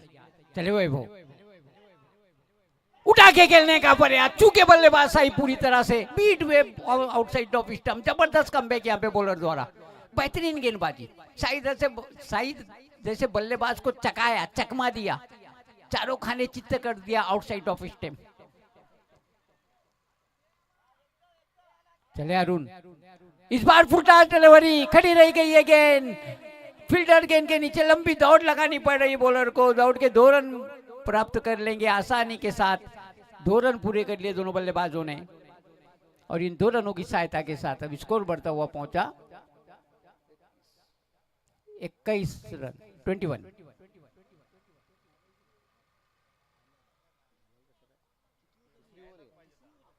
चले वैभव उठा के खेलने का प्रयास। चूके बल्लेबाज साई पूरी तरह से बीट वे आउटसाइड ऑफ स्टंप। जबरदस्त कमबैक यहाँ पे बॉलर द्वारा। बेहतरीन गेंदबाजी। साई जैसे बल्लेबाज को चकाया, चकमा दिया, चारों खाने चित्त कर दिया आउटसाइड ऑफ स्टंप। चले अरुण। इस बार फुल टॉस डिलीवरी खड़ी रह गई है गेंद। फील्डर गेंद के नीचे लंबी दौड़ लगानी पड़ रही है बॉलर को। दौड़ के 2 रन प्राप्त कर लेंगे आसानी के साथ। 2 रन पूरे कर लिए दोनों बल्लेबाजों ने और इन 2 रनों की सहायता के साथ अब स्कोर बढ़ता हुआ पहुंचा 21 रन 21।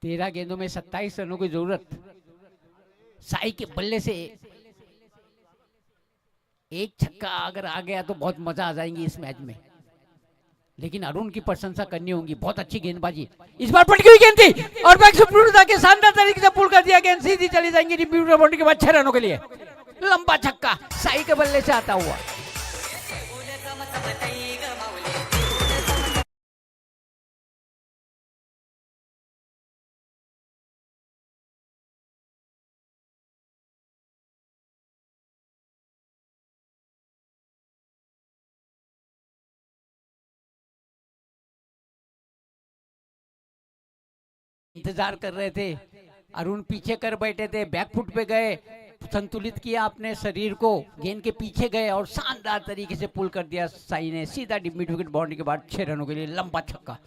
तेरह गेंदों में 27 रनों की जरूरत। साई के बल्ले से एक छक्का अगर आ गया तो बहुत मजा आ जाएंगी इस मैच में। लेकिन अरुण की प्रशंसा करनी होगी। बहुत अच्छी गेंदबाजी। इस बार पटकी हुई गेंद थी और बैक से पूर्णता के शानदार तरीके से पुल कर दिया। गेंद सीधी चली जाएंगी रिव्यू बाउंड्री के बाद 6 रनों के लिए। लंबा छक्का साई के बल्ले से आता हुआ। इंतजार कर रहे थे। अरुण पीछे कर बैठे थे, बैकफुट पे गए, संतुलित किया अपने शरीर को, गेंद के पीछे गए और शानदार तरीके से पुल कर दिया साई ने। सीधा मिड विकेट बाउंड्री के बाद 6 रनों के लिए लंबा छक्का।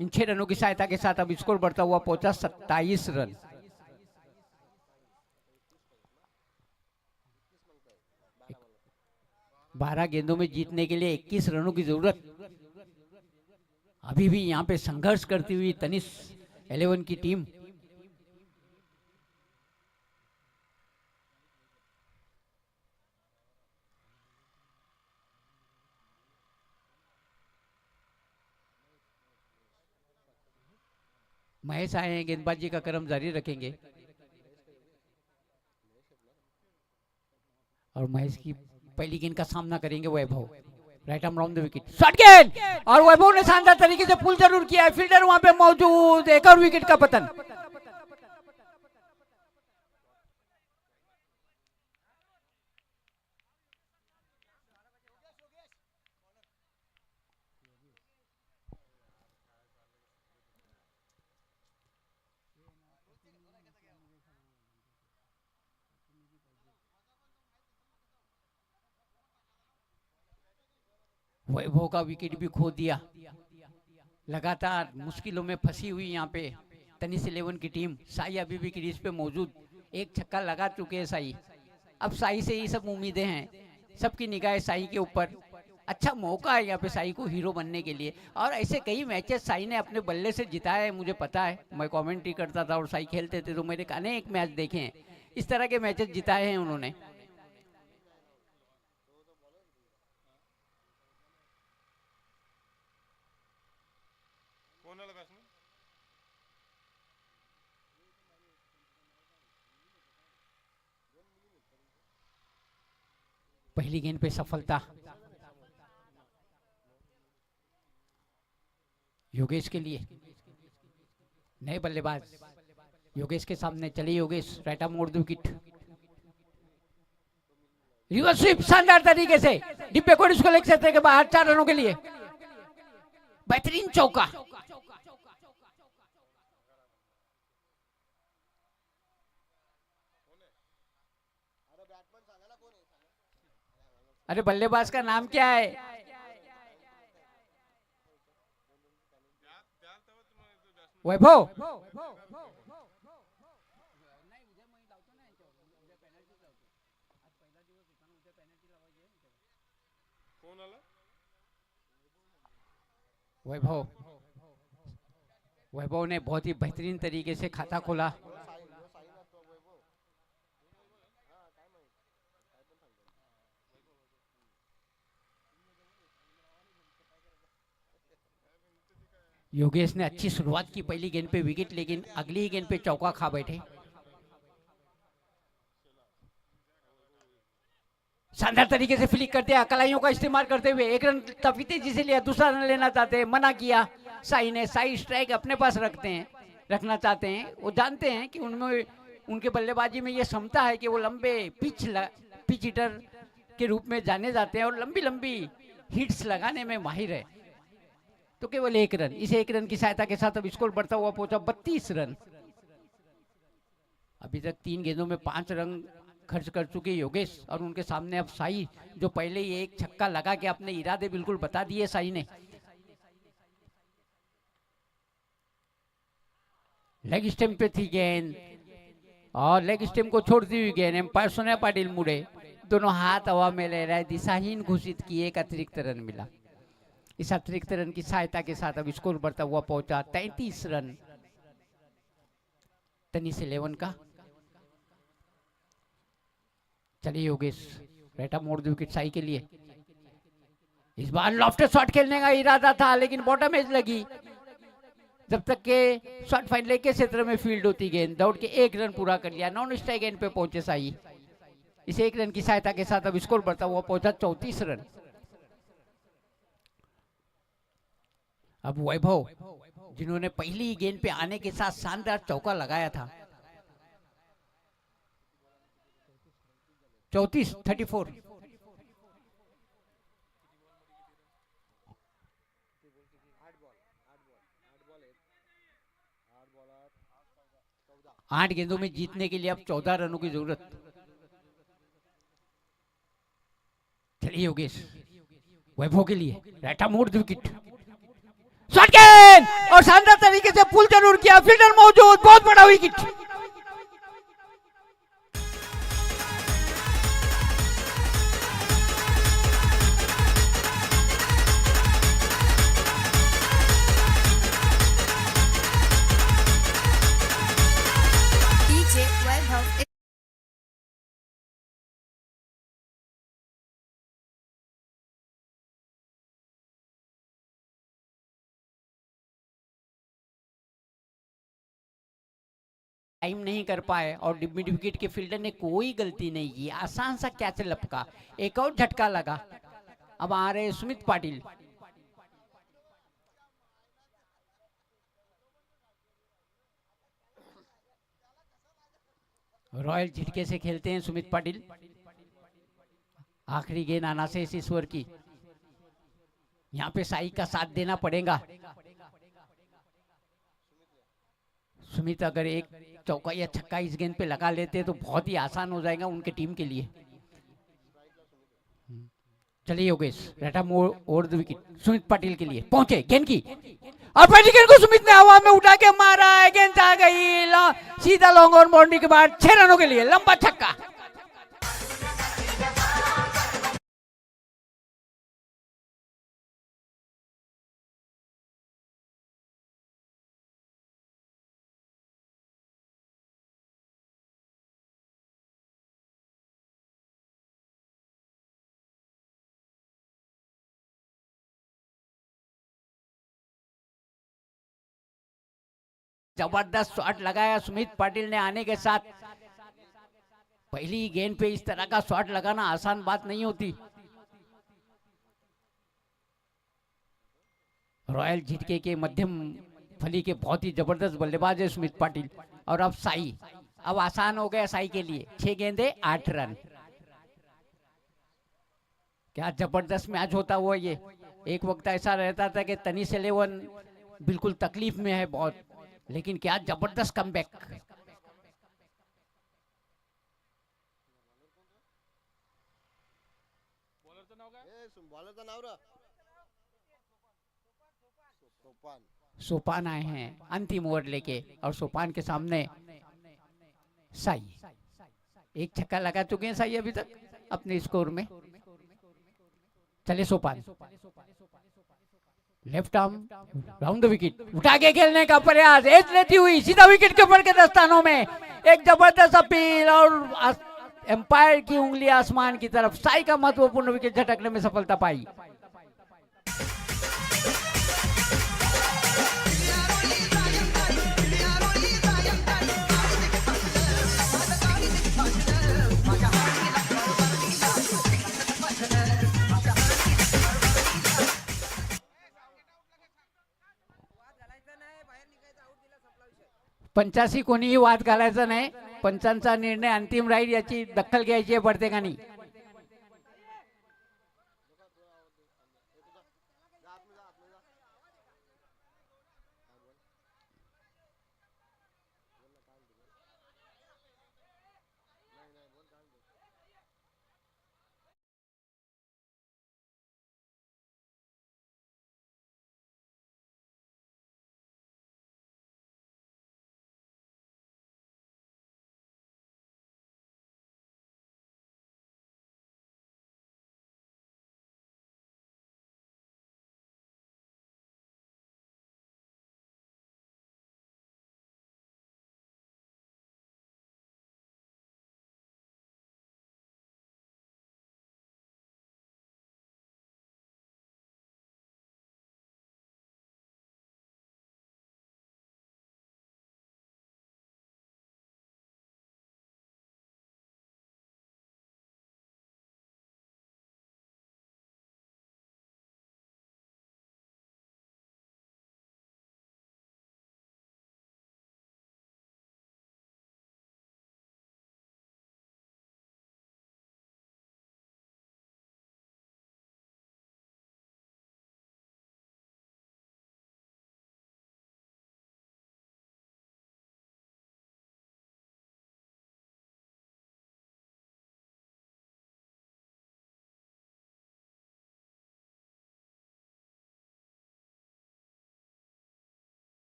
इन 6 रनों की सहायता के साथ अब स्कोर बढ़ता हुआ पहुंचा 27 रन। बारह गेंदों में जीतने के लिए 21 रनों की जरूरत। अभी भी यहाँ पे संघर्ष करती हुई तनिष 11 की टीम। महेश आए हैं, गेंदबाजी का क्रम जारी रखेंगे और महेश की पहली गेंद का सामना करेंगे Vaibhav. Right arm round the wicket, shot गेंद, और वैभव ने शानदार तरीके से पुल जरूर किया है, फील्डर वहां पे मौजूद, एक और विकेट का पतन। वैभव का विकेट भी खो दिया। लगातार मुश्किलों में फंसी हुई यहाँ पे तनिष 11 की टीम। साई अभी भी क्रीज पे मौजूद, एक छक्का लगा चुके हैं साई। अब साई से ही सब उम्मीदें हैं, सबकी निगाहें साई के ऊपर। अच्छा मौका है यहाँ पे साई को हीरो बनने के लिए, और ऐसे कई मैचेस साई ने अपने बल्ले से जिताए हैं, मुझे पता है। मैं कमेंट्री करता था और साई खेलते थे, तो मैंने अनेक मैच देखे हैं, इस तरह के मैचेस जिताए हैं उन्होंने। पहली गेंद पे सफलता योगेश के लिए। नए बल्लेबाज योगेश के सामने, चले योगेश, राइट आर्म मोड़ दो विकेट, रिवर्स स्वीप शानदार तरीके से डिब्बे को इसको लेग क्षेत्र के बाहर, 4 रनों के लिए बेहतरीन चौका। अरे बल्लेबाज का नाम क्या है? वैभव। वैभव, वैभव ने बहुत ही बेहतरीन तरीके से खाता खोला। योगेश ने अच्छी शुरुआत की पहली गेंद पे विकेट, लेकिन अगली ही गेंद पे चौका खा बैठे। शानदार तरीके से फ्लिक करते हैं, अकलाइयों का इस्तेमाल करते हुए 1 रन काफी तेजी से लिया, दूसरा रन लेना चाहते हैं, मना किया साई ने। साई स्ट्राइक अपने पास रखना चाहते हैं। वो जानते हैं कि उनमें, उनके बल्लेबाजी में ये क्षमता है कि वो लंबे पिच हिटर के रूप में जाने जाते हैं और लंबी लंबी हिट्स लगाने में माहिर है। तो केवल 1 रन, इस 1 रन की सहायता के साथ अब स्कोर बढ़ता हुआ पहुंचा 32 रन। अभी तक 3 गेंदों में 5 रन खर्च कर चुके योगेश, और उनके सामने अब साई, जो पहले ही एक छक्का लगा के अपने इरादे बिल्कुल बता दिए साई ने। लेग स्टंप पे थी गेंद, और लेग स्टंप को छोड़ती हुई गेंद एम्पायर सोनिया पाटिल मुड़े, दोनों हाथ हवा में ले रहे, दिशाहीन घोषित किए, एक अतिरिक्त रन मिला। इस अतिरिक्त रन की सहायता के साथ अब स्कोर बढ़ता हुआ पहुंचा 33 रन तनिष 11 का। चलिए योगेश, राइट आर्म मोड़ दो विकेट साई के लिए। इस बार लॉफ्टेड शॉट खेलने का इरादा था, लेकिन बॉटम एज लगी। जब तक के शॉट फाइनल के क्षेत्र में फील्ड होती गेंद, दौड़ के 1 रन पूरा कर लिया, नॉन स्ट्राइक गेंद पे पहुंचे साई। इस 1 रन की सहायता के साथ अब स्कोर बढ़ता हुआ पहुंचा 34 रन। अब वैभव, जिन्होंने पहली गेंद पे आने के साथ शानदार चौका लगाया था, 34। आठ गेंदों में जीतने के लिए अब 14 रनों की जरूरत। चलिए योगेश, वैभव के लिए राइट आर्म मोड़ विकेट, शॉट गेंद, और शानदार तरीके से पुल जरूर किया, फील्डर मौजूद, बहुत बड़ा विकेट। टाइम नहीं कर पाए और मिड विकेट के फील्डर ने कोई गलती नहीं की, आसान सा कैच लपका, एक और झटका लगा। अब आ रहे सुमित पाटिल। रॉयल झटके से खेलते हैं सुमित पाटिल। आखिरी गेंद आना से इस ईश्वर की, यहाँ पे साई का साथ देना पड़ेगा। सुमित अगर एक चौका या छक्का इस गेंद पे लगा लेते तो बहुत ही आसान हो जाएगा उनके टीम के लिए। चलिए योगेश, रेटा मोड़ over the wicket Sumit Patil के लिए पहुंचे गेंद की, और पहली गेंद को सुमित ने हवा में उठा के मारा है, गेंद आ गई सीधा लॉन्ग ऑन बाउंड्री के बाद 6 रनों के लिए लंबा छक्का। जबरदस्त शॉट लगाया सुमित पाटिल ने आने के साथ। पहली गेंद पे इस तरह का शॉट लगाना आसान बात नहीं होती। रॉयल झटके के मध्यम फली के बहुत ही जबरदस्त बल्लेबाज है सुमित पाटिल। और अब साई, अब आसान हो गया साई के लिए, 6 गेंदे 8 रन। क्या जबरदस्त मैच होता हुआ ये। एक वक्त ऐसा रहता था कि तनिष 11 बिल्कुल तकलीफ में है बहुत, लेकिन क्या जबरदस्त कमबैक। सोपान आए हैं अंतिम ओवर लेके, और सोपान के सामने साई। एक छक्का लगा चुके हैं साई अभी तक अपने स्कोर में। चले Sopan, left arm round the wicket, उठा के खेलने का प्रयास, एज लेती हुई सीधा विकेट के ऊपर के दस्तानों में एक जबरदस्त अपील, और एम्पायर की उंगली आसमान की तरफ। साई का महत्वपूर्ण विकेट झटकने में सफलता पाई। पंचाशी कोणीही वाद घालायचा नाही, पंचांचा निर्णय अंतिम राहील, याची दखल घ्यायची आहे प्रत्येकाने।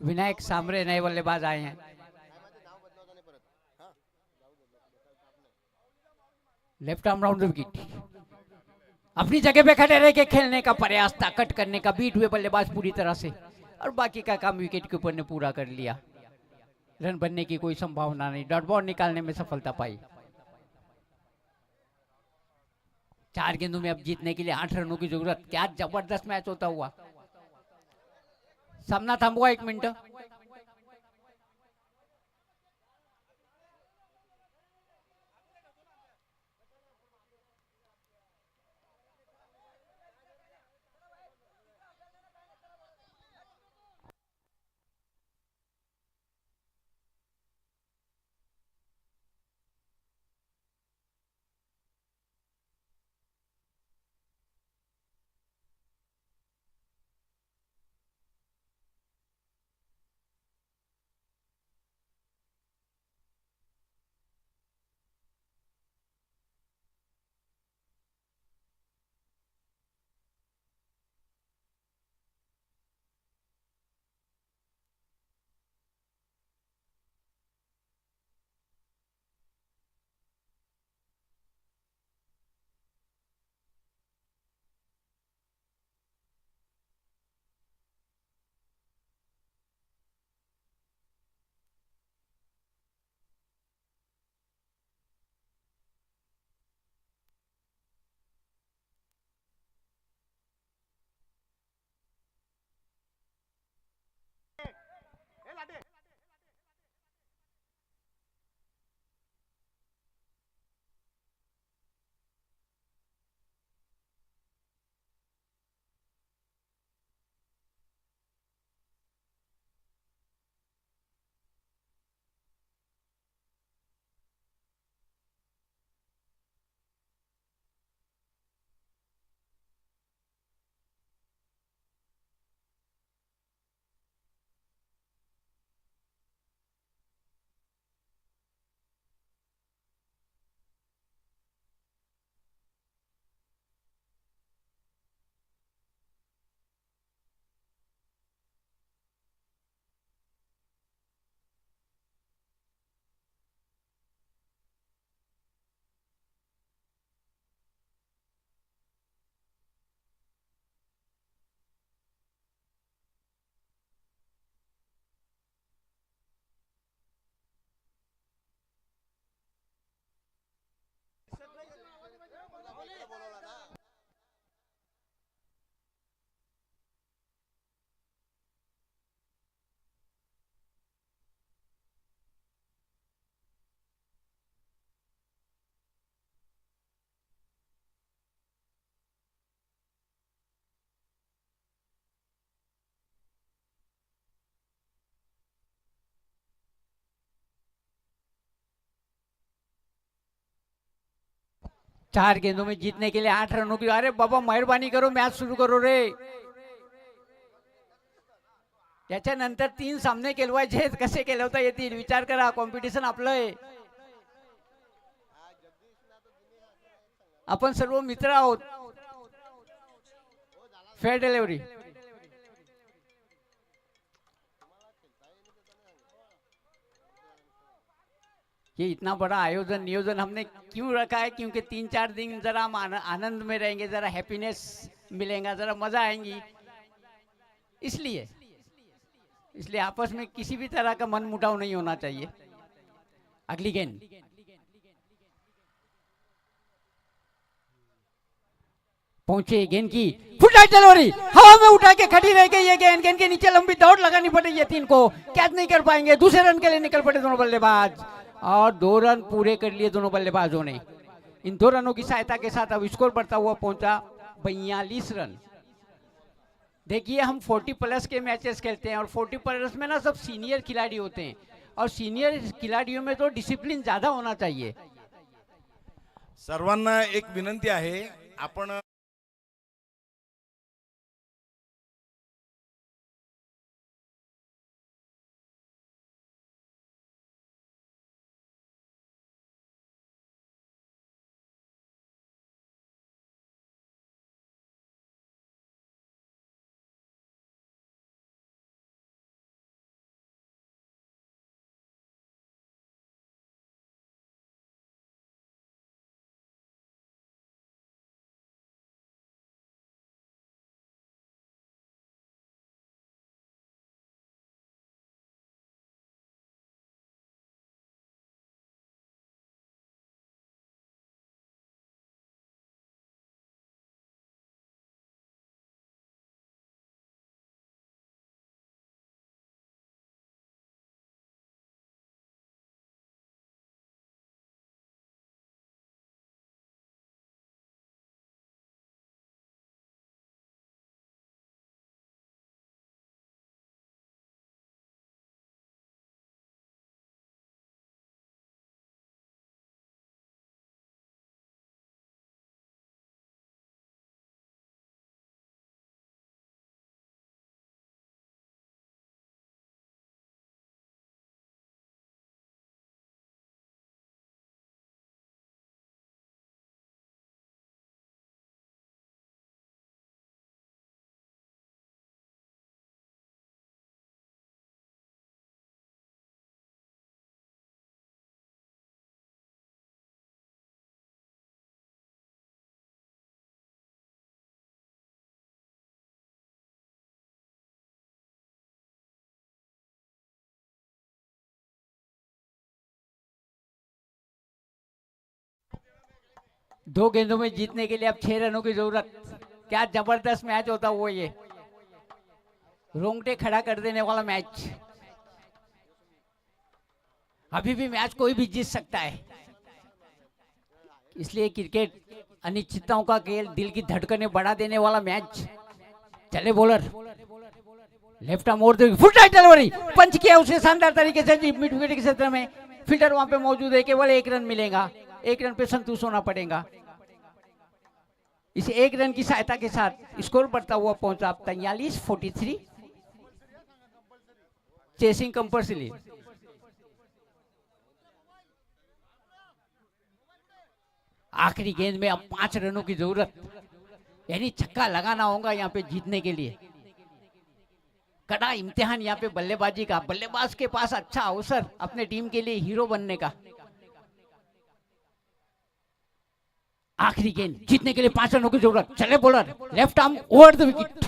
विनायक सांबरे नए बल्लेबाज आए हैं। Left arm round the wicket. अपनी जगह पे खड़े रह के खेलने का प्रयास था, कट करने का, बीट हुए बल्लेबाज पूरी तरह से, और बाकी का काम विकेट के ऊपर ने पूरा कर लिया। रन बनने की कोई संभावना नहीं, डॉट बॉल निकालने में सफलता पाई। 4 गेंदों में अब जीतने के लिए 8 रनों की जरूरत। क्या जबरदस्त मैच होता हुआ। सामना थांबवा 1 मिनट। चार गेंदों में जीतने के लिए 8 रनों की। अरे बाबा मेहरबानी करो, मॅच सुरू करो रे। त्याच्यानंतर 3 सामने केलवायचे, कसे केलवता येतील विचार करा। कॉम्पिटिशन आपलं आहे, आपण सर्व मित्र आहोत। Fair delivery. ये इतना बड़ा आयोजन नियोजन हमने क्यों रखा है? क्योंकि 3-4 दिन जरा हम आनंद में रहेंगे, जरा हैप्पीनेस मिलेगा, जरा मजा आएंगी, इसलिए आपस में किसी भी तरह का मन मुटाव नहीं होना चाहिए। अगली गेंद। पहुंचे गेंद की फुल टाइट डिलीवरी, हवा में उठा के खड़ी रह गई ये गेंद। गेंद के नीचे लंबी दौड़ लगानी पड़ी ये 3 को, कैच नहीं कर पाएंगे। दूसरे रन के लिए निकल पड़े दोनों बल्लेबाज, और 2 रन पूरे कर लिए दोनों बल्लेबाजों ने। इन 2 रनों की सहायता के साथ अब स्कोर बढ़ता हुआ पहुंचा 42 रन। देखिए हम 40 प्लस के मैचेस खेलते हैं, और 40 प्लस में ना सब सीनियर खिलाड़ी होते हैं, और सीनियर खिलाड़ियों में तो डिसिप्लिन ज्यादा होना चाहिए। सर्वांना एक विनंती आहे, आपण 2 गेंदों में जीतने के लिए अब 6 रनों की जरूरत। क्या जबरदस्त मैच होता वो ये, रोंगटे खड़ा कर देने वाला मैच। अभी भी मैच कोई भी जीत सकता है, इसलिए क्रिकेट अनिश्चितताओं का खेल, दिल की धड़कनें बढ़ा देने वाला मैच। चले बॉलर, लेफ्ट आर्म और फुल टाइट डिलीवरी, पंच किया उसने शानदार तरीके से जी मिड विकेट के क्षेत्र में। फील्डर वहां पे मौजूद है, केवल 1 रन मिलेगा, 1 रन पे संतुष्ट होना पड़ेगा। इस 1 रन की सहायता के साथ स्कोर बढ़ता हुआ पहुंचा 43-43। Chasing compulsory. आखिरी गेंद में अब 5 रनों की जरूरत, यानी छक्का लगाना होगा यहाँ पे जीतने के लिए। कड़ा इम्तिहान यहाँ पे बल्लेबाजी का, बल्लेबाज के पास अच्छा अवसर अपने टीम के लिए हीरो बनने का। आखिरी गेंद जीतने के लिए 5 रनों की जरूरत। चले bowler, left arm over the wicket,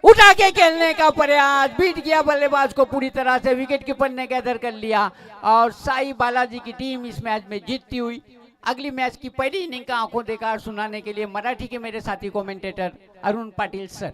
उठा के खेलने का प्रयास, बीट किया बल्लेबाज को पूरी तरह से, विकेट कीपर ने गैदर कर लिया और साई बालाजी की टीम इस मैच में जीतती हुई। अगली मैच की पहली इनिंग का आंखों देखा सुनाने के लिए मराठी के मेरे साथी कमेंटेटर अरुण पाटिल सर।